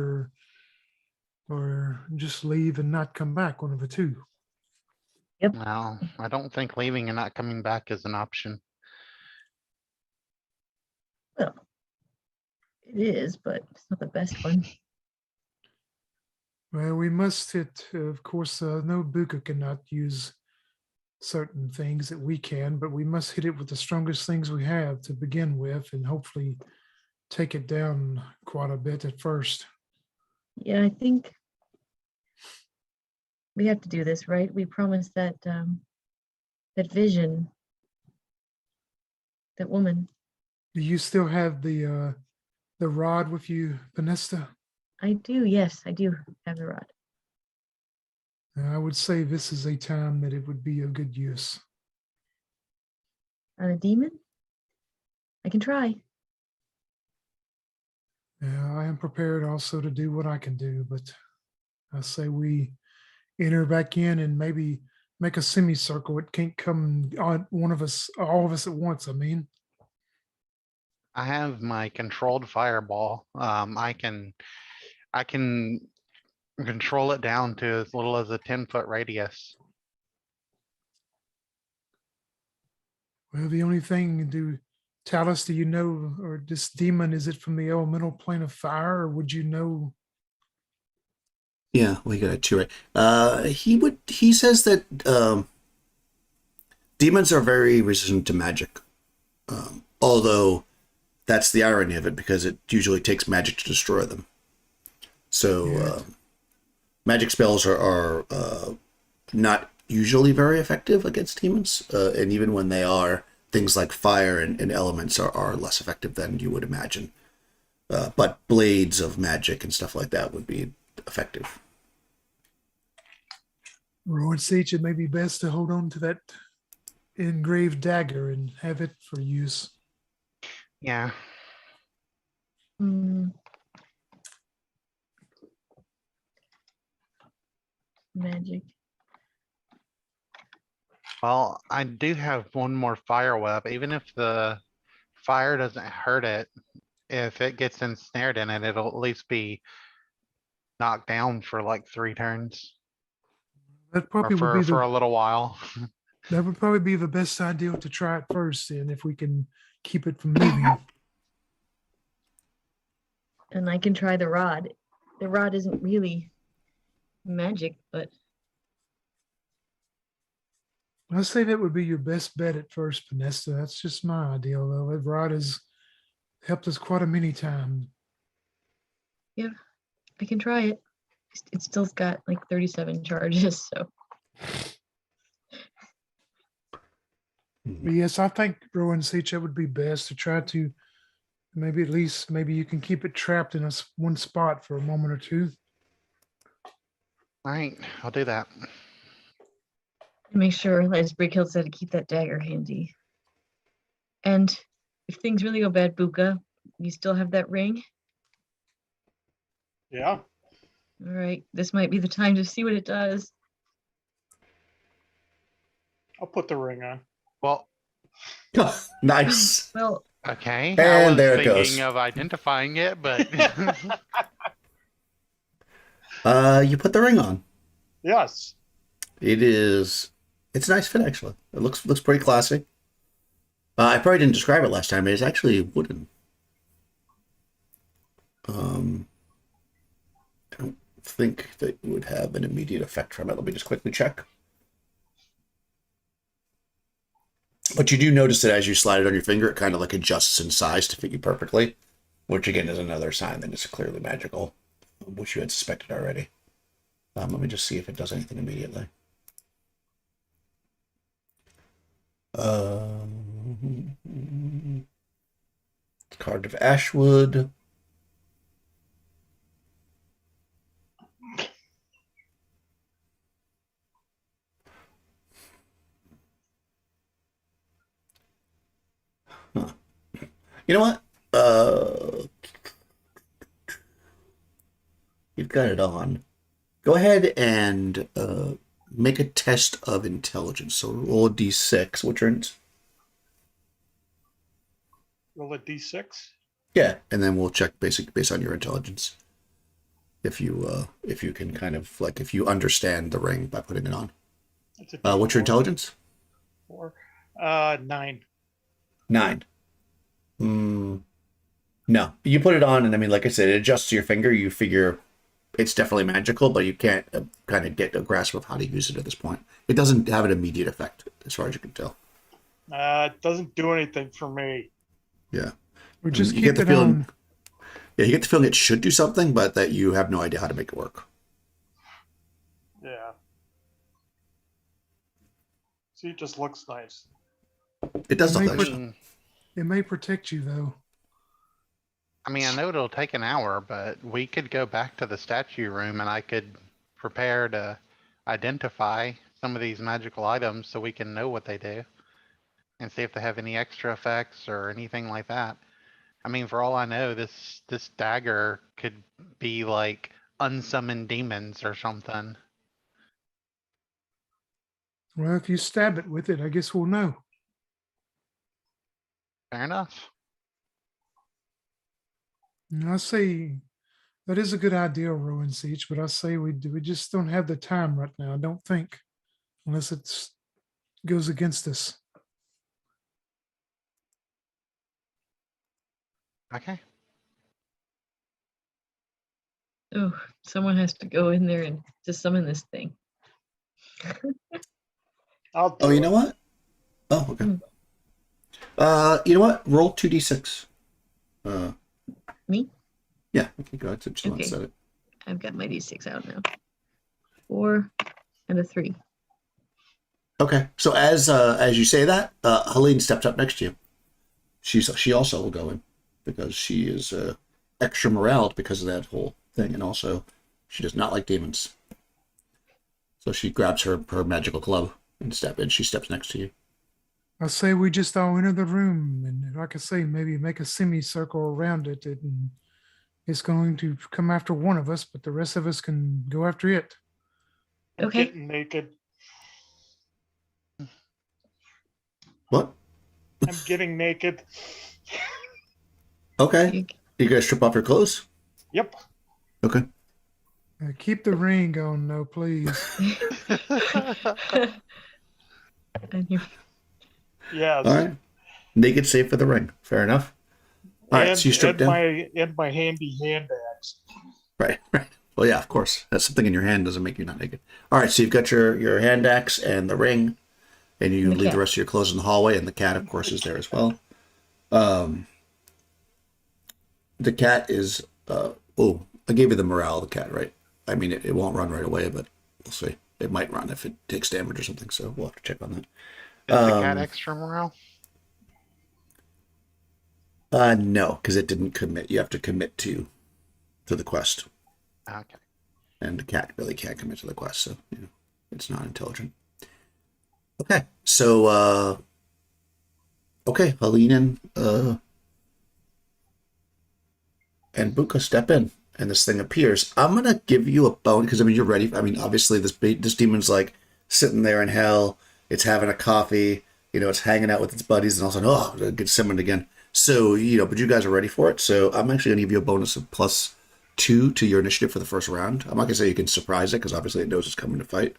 or just leave and not come back, one of the two. No, I don't think leaving and not coming back is an option. Well, it is, but it's not the best one. Well, we must hit, of course, no Buka cannot use certain things that we can, but we must hit it with the strongest things we have to begin with and hopefully take it down quite a bit at first. Yeah, I think we have to do this, right? We promised that that vision, that woman. Do you still have the rod with you, Panesta? I do, yes, I do have the rod. I would say this is a time that it would be of good use. On a demon? I can try. Yeah, I am prepared also to do what I can do, but I say we enter back in and maybe make a semicircle. It can't come on one of us, all of us at once. I mean, I have my controlled fireball. I can control it down to as little as a 10-foot radius. well, the only thing Talus, do you know, or this demon, is it from the elemental plane of fire, or would you know? Yeah, we got it too, right? He says that demons are very resistant to magic. Although that's the irony of it, because it usually takes magic to destroy them. So Yeah. magic spells are not usually very effective against demons, and even when they are, things like fire and elements are less effective than you would imagine. But blades of magic and stuff like that would be effective. Rowan Siege, it may be best to hold on to that engraved dagger and have it for use. Yeah. Magic. Well, I do have one more fire web. Even if the fire doesn't hurt it, if it gets ensnared in it, it'll at least be knocked down for like 3 turns That or probably would be for the a little while. that would probably be the best idea to try it first, and if we can keep it from moving. And I can try the rod. The rod isn't really magic, but I say that would be your best bet at first, Panesta. That's just my idea, though. That rod has helped us quite a many times. yeah, I can try it. It's still got like 37 charges, so But yes, I think Rowan Siege, it would be best to try to maybe at least maybe you can keep it trapped in one spot for a moment or two. All right, I'll do that. make sure, as Brickhill said, to keep that dagger handy. And if things really go bad, Buka, you still have that ring? Yeah. All right, this might be the time to see what it does. I'll put the ring on. Well, Nice. Well, okay. I And was there it thinking goes. of identifying it, but You put the ring on. Yes. It's a nice fit actually. It looks pretty classy. I probably didn't describe it last time. It is actually wooden. I don't think that you would have an immediate effect from it. Let me just quickly check. But you do notice that as you slide it on your finger, it kind of like adjusts in size to fit you perfectly, which again is another sign that it's clearly magical, which you had suspected already. Let me just see if it does anything immediately. Card of Ashwood. Huh. You know what? You've got it on. Go ahead and make a test of intelligence. So roll a d6. What your Roll a d6. Yeah, and then we'll check based on your intelligence. If you can kind of like if you understand the ring by putting it on. It's a What's your D4. intelligence? 4. 9. 9. No, you put it on, and I mean, like I said, it adjusts to your finger. You figure it's definitely magical, but you can't kind of get a grasp of how to use it at this point. It doesn't have an immediate effect, as far as you can tell. It doesn't do anything for me. Yeah. We just You keep get the it feeling- on. Yeah, you get the feeling it should do something, but that you have no idea how to make it work. Yeah. See, it just looks nice. It does look May I nice. mean, It may protect you though. I know it'll take an hour, but we could go back to the statue room and I could prepare to identify some of these magical items so we can know what they do and see if they have any extra effects or anything like that. I mean, for all I know, this dagger could be like unsummoned demons or something. Well, if you stab it with it, I guess we'll know. Fair enough. And I say that is a good idea, Rowan Siege, but I say we just don't have the time right now. I don't think, unless it goes against us. Okay. oh, someone has to go in there and to summon this thing. I'll do Oh, you it. know what? Oh, okay. Hmm. You know what? Roll 2d6. Me? Yeah, okay, go ahead. Just Okay. set it. I've got my d6 out now. 4 and a 3. Okay, so as you say that, Helene stepped up next to you. She also will go in because she is extra morale because of that whole thing, and also she does not like demons. So she grabs her magical club and she steps next to you. I say we just all enter the room and, like I say, maybe make a semicircle around it. And it's going to come after one of us, but the rest of us can go after it. I'm Okay. getting naked. What? I'm getting naked. Okay, you guys strip off your clothes. Yep. Okay. Keep the ring on, though, please. And you Yes. All right. Naked, safe for the ring. Fair enough. All right, so you strip down. My handy hand axe. Right. Well, yeah, of course. That's something in your hand doesn't make you not naked. All right, so you've got your hand axe and the ring, and you And the leave the cat. rest of your clothes in the hallway, and the cat, of course, is there as well. The cat is. I gave you the morale of the cat, right? I mean, it won't run right away, but we'll see. It might run if it takes damage or something, so we'll have to check on that. Is the cat extra morale? No, because it didn't commit. You have to commit to the quest. Okay. And the cat really can't commit to the quest, so it's not intelligent. Okay, so okay, Helene and Buka step in, and this thing appears. I'm gonna give you a bone because I mean you're ready. I mean obviously this demon's like sitting there in hell. It's having a coffee. You know, it's hanging out with its buddies, and all of a sudden, oh, it gets summoned again. So you know, but you guys are ready for it. So I'm actually gonna give you a bonus of +2 to your initiative for the first round. I'm not gonna say you can surprise it because obviously it knows it's coming to fight,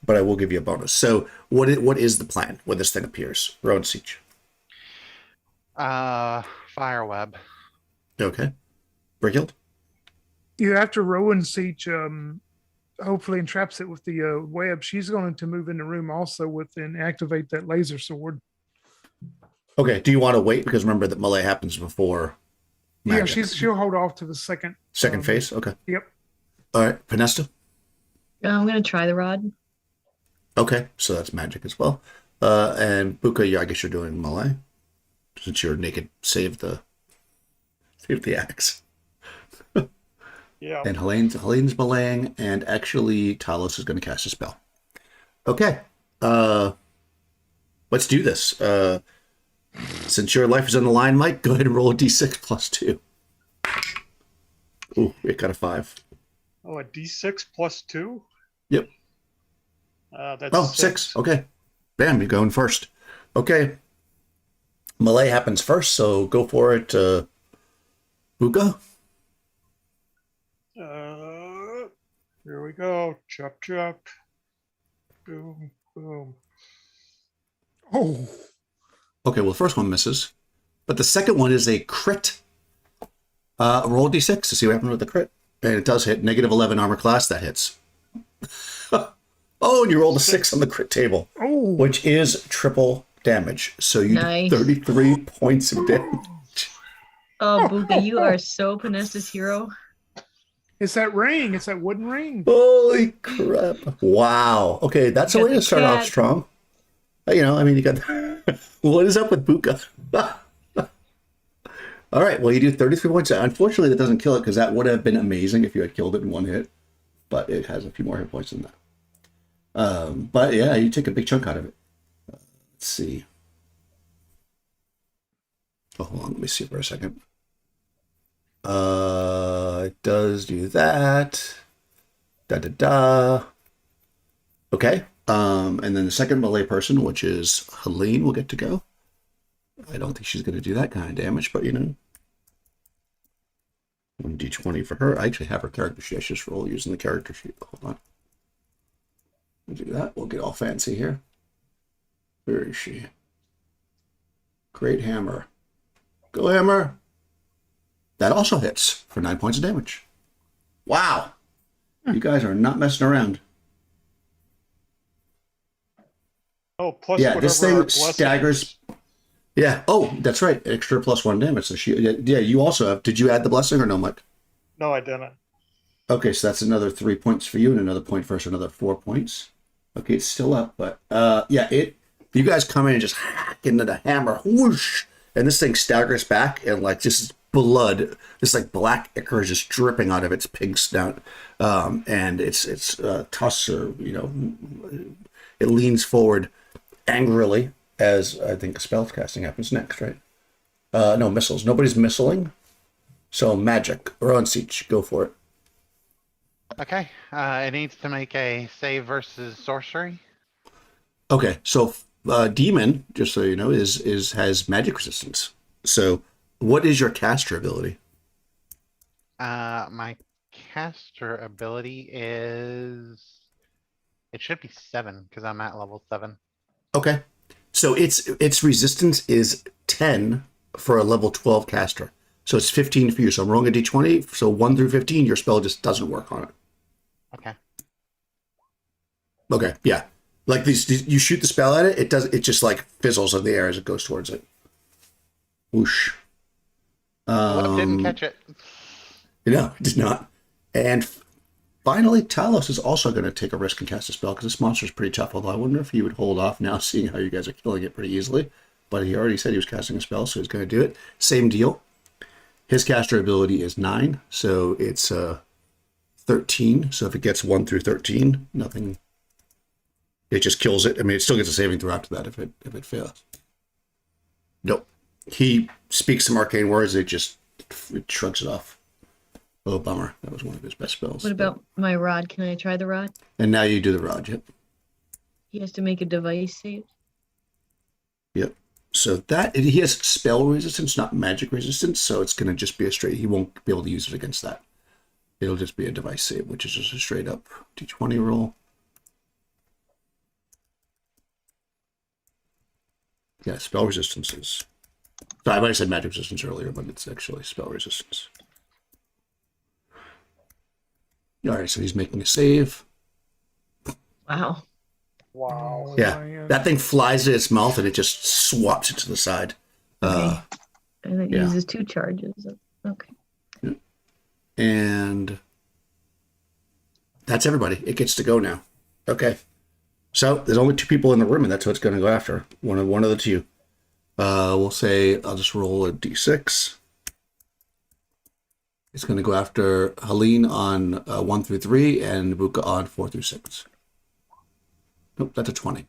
but I will give you a bonus. So what is the plan when this thing appears? Rowan Siege. Fire web. Okay. Brighild? Yeah, after Rowan Siege hopefully entraps it with the web, she's going to move in the room also with and activate that laser sword. Okay. Do you want to wait? Because remember that melee happens before magic. Yeah, she'll hold off to the second phase? Okay. Yep. All right. Panesta? I'm gonna try the rod. Okay. So that's magic as well. And Buka, I guess you're doing melee. Since you're naked, save the axe. Yeah. And Helene's meleeing, and actually Talos is going to cast a spell. Okay. Let's do this. Since your life is on the line, Mike, go ahead and roll a d6 +2. Ooh, it got a 5. Oh, a D6 +2? Yep. That's Oh, 6. Okay. Bam, you're going first. Okay. Melee happens first, so go for it, Buka. Here we go. Chop, chop. Boom, boom. Oh, Okay, well, the first one misses, but the second one is a crit. Roll a d6 to see what happens with the crit. And it does hit. -11 armor class, that hits. Oh, and you rolled a 6 on the crit table, oh, which is triple damage. So you Nice. do 33 points of damage. Oh, Buka, you are so Panesta's hero. it's that ring. It's that wooden ring. Holy crap. Wow. Okay, that's a You got way to the start off cat. strong. You know, I mean, you got... What is up with Buka? All right, well, you do 33 points. Unfortunately, that doesn't kill it because that would have been amazing if you had killed it in one hit. But it has a few more hit points than that. But yeah, you take a big chunk out of it. Let's see. Oh, hold on, let me see for a second. It does do that. Da-da-da. Okay. And then the second melee person, which is Helene, will get to go. I don't think she's going to do that kind of damage, but you know. 1d20 for her. I actually have her character sheet. I should just roll using the character sheet. Hold on. We'll do that. We'll get all fancy here. Where is she? Great hammer. Go hammer. That also hits for 9 points of damage. Wow. You guys are not messing around. Oh, plus Yeah, whatever this our thing blessing staggers. is. Yeah. Oh, that's right. Extra +1 damage. So yeah, you also have. Did you add the blessing or no, Mike? No, I didn't. Okay, so that's another 3 points for you and another point for us, so another 4 points. Okay, it's still up, but yeah, you guys come in and just hack into the hammer, whoosh, and this thing staggers back and like just blood, this like black ichor is just dripping out of its pig snout, and its tusks are, you know, it leans forward angrily as I think spell casting happens next, right? No missiles. Nobody's missiling, so magic. Rowan Siege, go for it. Okay. It needs to make a save versus sorcery. Okay, so demon, just so you know, has magic resistance. So, what is your caster ability? My caster ability is. It should be 7 because I'm at level 7. Okay, so its resistance is 10 for a level 12 caster. So it's 15 for you. So I'm rolling a d20. So 1 through 15, your spell just doesn't work on it. Okay. Okay, yeah. Like these, you shoot the spell at it, it just like fizzles in the air as it goes towards it. Whoosh. Web didn't catch it. No, it did not. And finally, Talos is also going to take a risk and cast a spell because this monster is pretty tough. Although I wonder if he would hold off now, seeing how you guys are killing it pretty easily. But he already said he was casting a spell, so he's going to do it. Same deal. His caster ability is 9, so it's 13. So if it gets 1 through 13, nothing It just kills it. I mean, it still gets a saving throw after that if it fails. Nope. He speaks some arcane words. It shrugs it off. Oh, bummer. That was one of his best spells. What about my rod? Can I try the rod? And now you do the rod. Yep. He has to make a device save. Yep. So he has spell resistance, not magic resistance. So it's going to just be a straight. He won't be able to use it against that. It'll just be a device save, which is just a straight up d20 roll. Yeah, spell resistances. So I might have said magic resistance earlier, but it's actually spell resistance. All right, so he's making a save. Wow. Wow. Yeah, man. that thing flies at its mouth and it just swaps it to the side. Okay. And it yeah. uses 2 charges. Okay. And that's everybody. It gets to go now. Okay. So there's only 2 people in the room, and that's what it's going to go after. One of the 2. We'll say I'll just roll a d6. It's going to go after Helene on 1 through 3 and Buka on 4 through 6. Nope, that's a 20.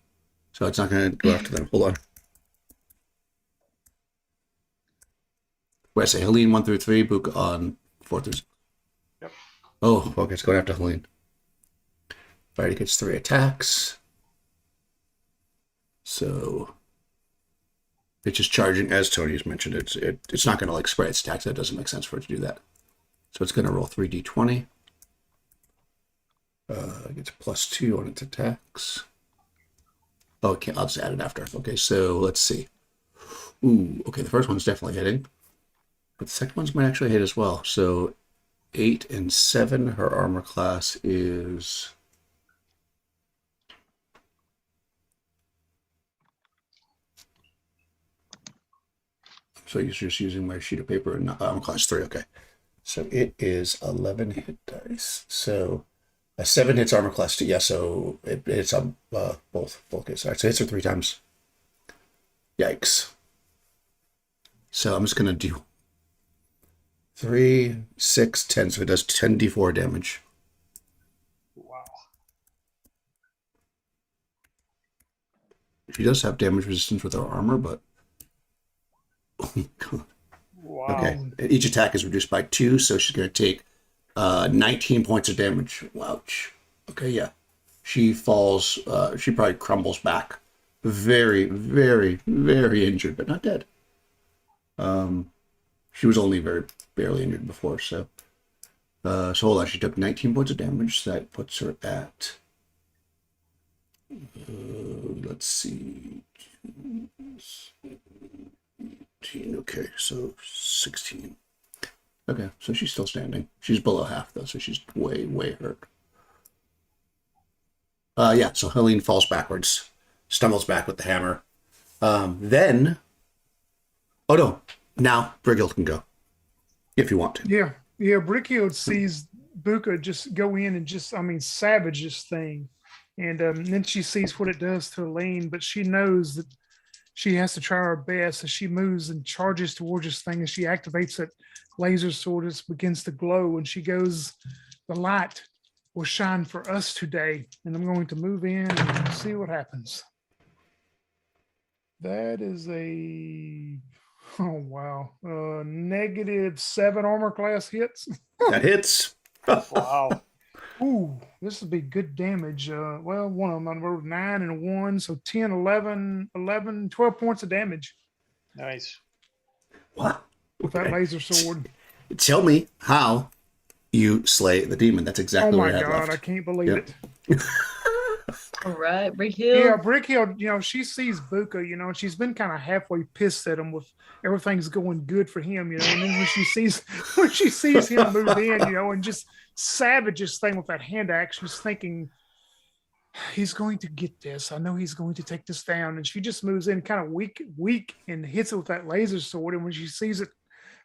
So it's not going to go after them. Hold on. Where I say Helene 1 through 3, Buka on 4 through 6. Yep. Oh, okay, it's going after Helene. All right, it gets 3 attacks. So it's just charging, as Tony's mentioned. It's not going to like spread its attacks. That doesn't make sense for it to do that. So it's going to roll 3d20. It gets +2 on its attacks. Oh, okay, I'll just add it after. Okay, so let's see. Ooh, okay, the first one's definitely hitting. But the second one's might actually hit as well. So 8 and 7, her armor class is... So you're just using my sheet of paper and armor class 3, okay. So it is 11 hit dice. So a 7 hits armor class 2. Yeah, so it's on both cases. All right, so it hits her 3 times. Yikes. So I'm just going to do 3, 6, 10. So it does 10d4 damage. Wow. She does have damage resistance with her armor, but... Oh, God. Wow. Okay, each attack is reduced by 2, so she's going to take 19 points of damage. Ouch. Okay, yeah. She falls, she probably crumbles back. Very, very, very injured, but not dead. She was only very barely injured before, so... so hold on, she took 19 points of damage. So that puts her at... let's see... 18, okay, so 16. Okay, so she's still standing. She's below half, though, so she's way, way hurt. Yeah, so Helene falls backwards, stumbles back with the hammer. Then... Oh, no. Now, Brighild can go. If you want to. Yeah, Brickyard sees Buka just go in and just, savage this thing. And then she sees what it does to Elaine, but she knows that she has to try her best as she moves and charges towards this thing. As she activates that laser sword, it begins to glow, and she goes, "The light will shine for us today." And I'm going to move in and see what happens. That is oh wow, -7 armor class hits. That hits. Wow. Ooh, this would be good damage. Well, one of them, I rolled 9 and a 1, so 10, 11, 12 points of damage Nice. What? with that Okay. laser sword. Tell me how you slay the demon. That's Oh exactly what my I had god, I left. can't believe Yep. it. All right, Brick Yeah, Hill. Brickhill, she sees Buka, and she's been kind of halfway pissed at him with everything's going good for him, and then when she sees him move in, and just savage this thing with that hand axe, she's thinking, he's going to get this. I know he's going to take this down. And she just moves in kind of weak and hits it with that laser sword. And when she sees it,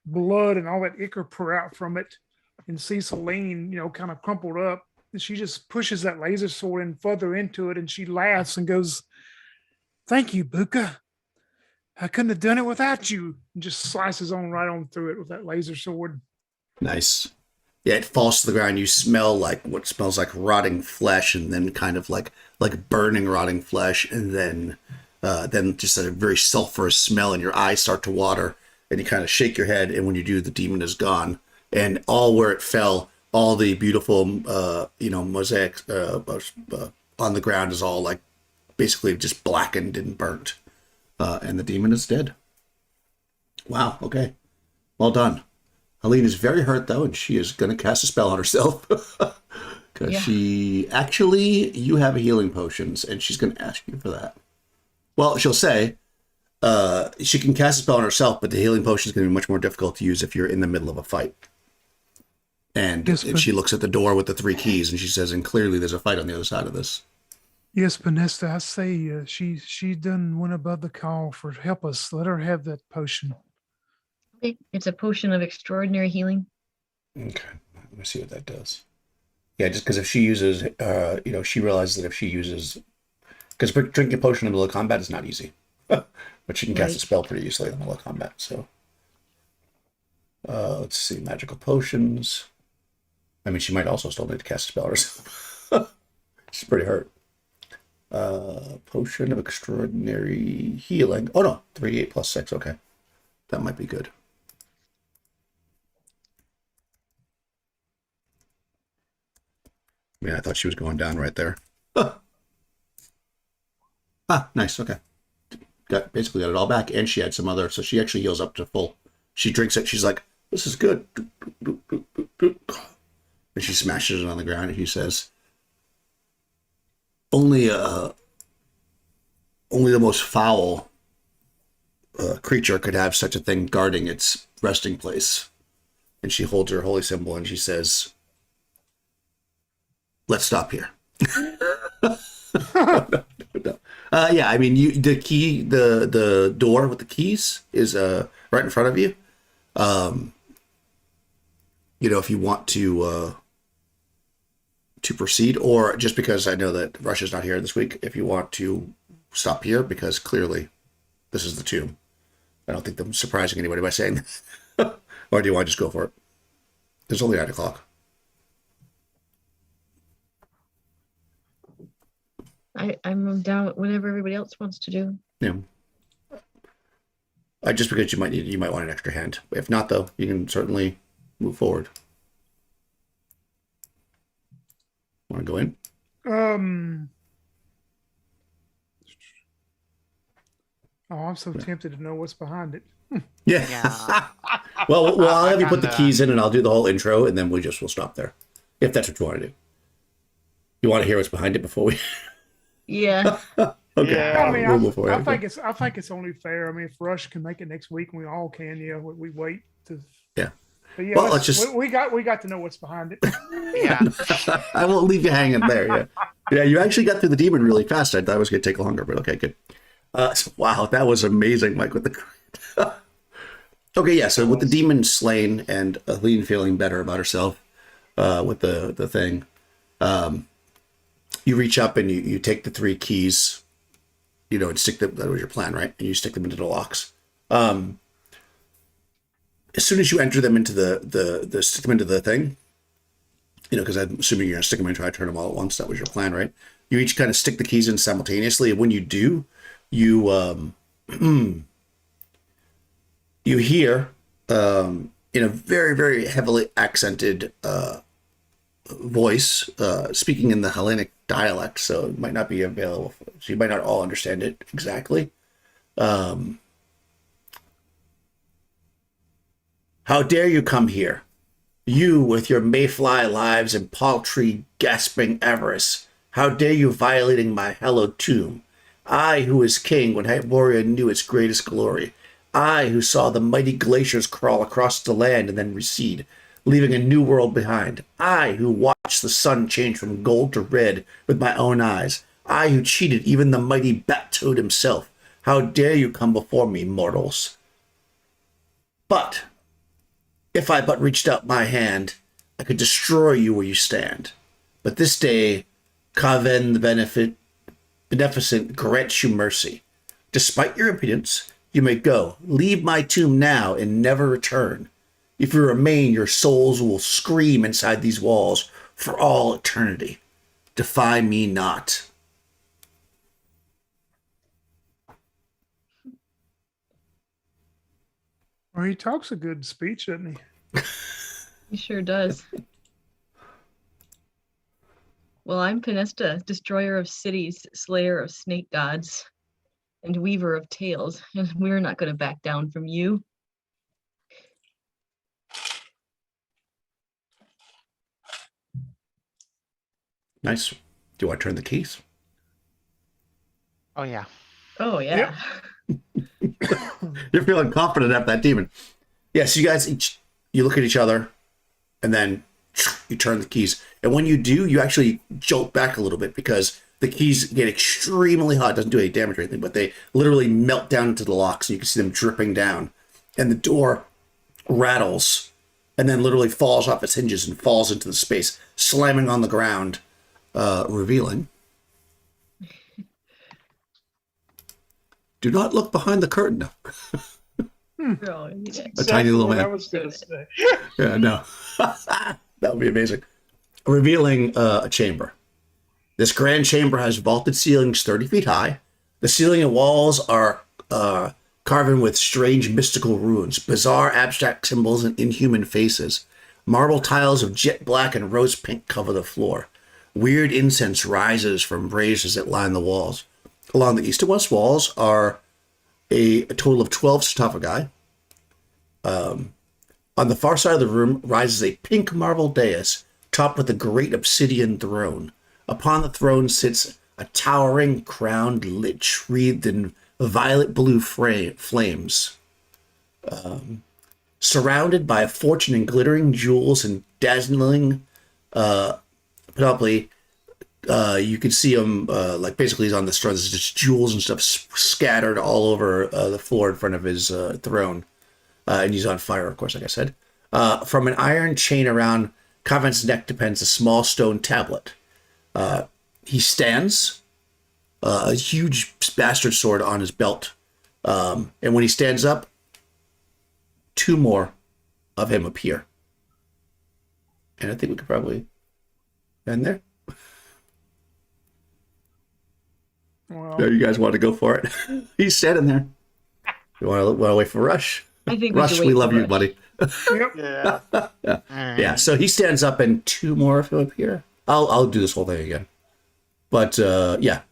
blood and all that ichor pour out from it, and sees Helene, kind of crumpled up, and she just pushes that laser sword in further into it, and she laughs and goes, "Thank you, Buka. I couldn't have done it without you." And just slices right on through it with that laser sword. Nice. Yeah, it falls to the ground. You smell like what smells like rotting flesh, and then kind of like burning rotting flesh, and then just a very sulfurous smell, and your eyes start to water, and you kind of shake your head, and when you do, the demon is gone, and all where it fell, all the beautiful mosaics on the ground is all like basically just blackened and burnt, and the demon is dead. Wow. Okay. Well done. Helene is very hurt, though, and she is going to cast a spell on herself. Because you have healing potions, and she's going to ask you for that. Well, she'll say she can cast a spell on herself, but the healing potion is going to be much more difficult to use if you're in the middle of a fight. And, Yes, and she looks at the door with the 3 keys, and she says, and clearly there's a fight on the other side of this. Yes, Banesta, I say she done went above the call for help us. Let her have that potion. Okay, it's a potion of extraordinary healing. Okay, let me see what that does. Yeah, just because if she uses, she realizes that if she uses, because drinking a potion in the middle of combat is not easy, but she can cast a Right. spell pretty easily in the middle of combat. So, let's see, magical potions. I mean, she might also still need to cast a spell herself. She's pretty hurt. Potion of extraordinary healing. Oh no, 3, 8 plus 6. Okay, that might be good. Yeah, I thought she was going down right there. Nice. Okay. Basically got it all back, and she had some other, so she actually heals up to full. She drinks it. She's like, "This is good." And she smashes it on the ground, and she says, "Only the most foul creature could have such a thing guarding its resting place." And she holds her holy symbol, and she says, "Let's stop here." No. Yeah, I mean, the key, the door with the keys is right in front of you. If you want to proceed, or just because I know that Russia's not here this week, if you want to stop here, because clearly this is the tomb. I don't think I'm surprising anybody by saying that. Or do you want to just go for it? It's only 9 o'clock. I'm down with whatever everybody else wants to do. Yeah. Just because you might want an extra hand. If not, though, you can certainly move forward. Want to go in? I'm so tempted to know what's behind it. Yeah. Yeah. well, I'll have you put the kinda- keys in, and I'll do the whole intro, and then we'll stop there. If that's what you want to do. You want to hear what's behind it before we? Yeah. Okay. Yeah. I mean, We'll move forward. I think it's only fair. I mean, if Rush can make it next week, and we all can. Yeah, we wait to. Yeah. But yeah, Well, let's just- we got to know what's behind it. Yeah. I won't leave you hanging there. Yeah. Yeah. You actually got through the demon really fast. I thought it was going to take longer, but okay, good. Wow, that was amazing, Mike. With the. Okay, yeah. So with the demon slain and Helene feeling better about herself, with the thing, you reach up and you take the 3 keys, and stick them. That was your plan, right? And you stick them into the locks. As soon as you enter them into the stick them into the thing, because I'm assuming you're gonna stick them in and try to turn them all at once. That was your plan, right? You each kind of stick the keys in simultaneously, and when you do, you you hear in a very, very heavily accented voice, speaking in the Hellenic dialect, so it might not be available, so you might not all understand it exactly. How dare you come here? You with your mayfly lives and paltry gasping avarice. How dare you violating my hallowed tomb? I who was king when Hyperborea knew its greatest glory. I who saw the mighty glaciers crawl across the land and then recede, leaving a new world behind. I who watched the sun change from gold to red with my own eyes. I who cheated even the mighty Bat-Toad himself. How dare you come before me, mortals? But if I but reached out my hand, I could destroy you where you stand. But this day, Kaven the Beneficent grants you mercy. Despite your impudence, you may go. Leave my tomb now and never return. If you remain, your souls will scream inside these walls for all eternity. Defy me not. Well, he talks a good speech, doesn't he? He sure does. Well, I'm Pinesta, destroyer of cities, slayer of snake gods, and weaver of tales, and we're not going to back down from you. Nice. Do you want to turn the keys? Oh yeah. Oh, yeah. You're feeling confident after that demon. Yes, you guys you look at each other, and then you turn the keys. And when you do, you actually jolt back a little bit because the keys get extremely hot. It doesn't do any damage or anything, but they literally melt down into the locks, and you can see them dripping down. And the door rattles, and then literally falls off its hinges and falls into the space, slamming on the ground, revealing. Do not look behind the curtain. Oh, yeah. A tiny little Exactly what I man. was gonna say. Yeah, no. That would be amazing. Revealing a chamber. This grand chamber has vaulted ceilings 30 feet high. The ceiling and walls are carven with strange mystical runes, bizarre abstract symbols, and inhuman faces. Marble tiles of jet black and rose pink cover the floor. Weird incense rises from braziers that line the walls. Along the east and west walls are a total of 12 sarcophagi. On the far side of the room rises a pink marble dais topped with a great obsidian throne. Upon the throne sits a towering crowned lich wreathed in violet blue flames. Surrounded by a fortune in glittering jewels and dazzling panoply, you can see him, like basically he's on this throne. There's just jewels and stuff scattered all over the floor in front of his throne. And he's on fire, of course, like I said. From an iron chain around Comet's neck depends a small stone tablet. He stands, a huge bastard sword on his belt. And when he stands up, two more of him appear. And I think we could probably end there. Well, So you guys want to go for it? He's standing there. You want to wait for Rush? I think Rush, should wait we for love you, Rush. buddy. yep. Yeah. Yeah, so he stands up and two more of him appear. I'll do this whole thing again. But yeah.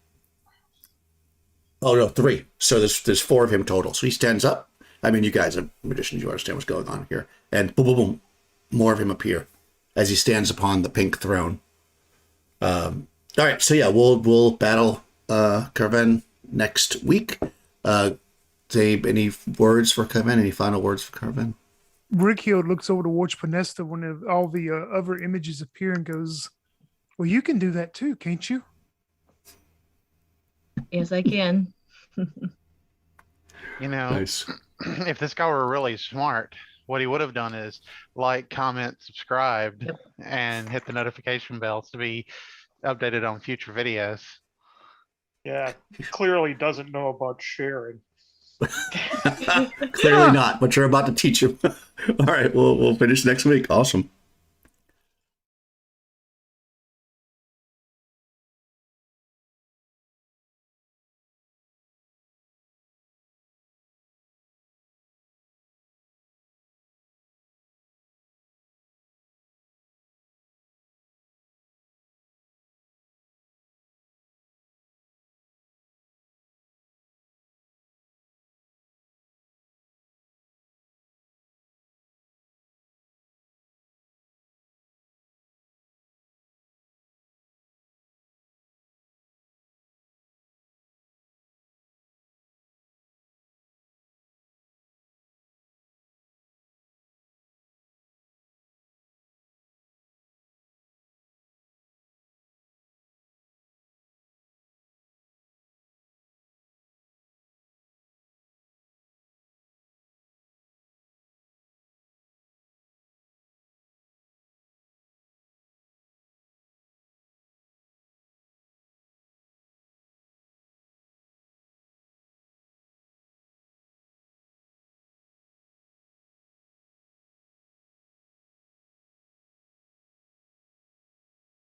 Oh no, three. So there's four of him total. So he stands up. I mean, you guys are magicians, you understand what's going on here. And boom, boom, boom, more of him appear as he stands upon the pink throne. All right, so yeah, we'll battle Carven next week. Any words for Carven? Any final words for Carven? Rickhill looks over to watch Pinesta when all the other images appear and goes, "Well, you can do that too, can't you?" Yes, I can. You know, Nice. if this guy were really smart, what he would have done is like, comment, subscribed, Yep. and hit the notification bells to be updated on future videos. Yeah. Clearly doesn't know about sharing. Clearly not, but you're about to teach him. All right, we'll finish next week. Awesome.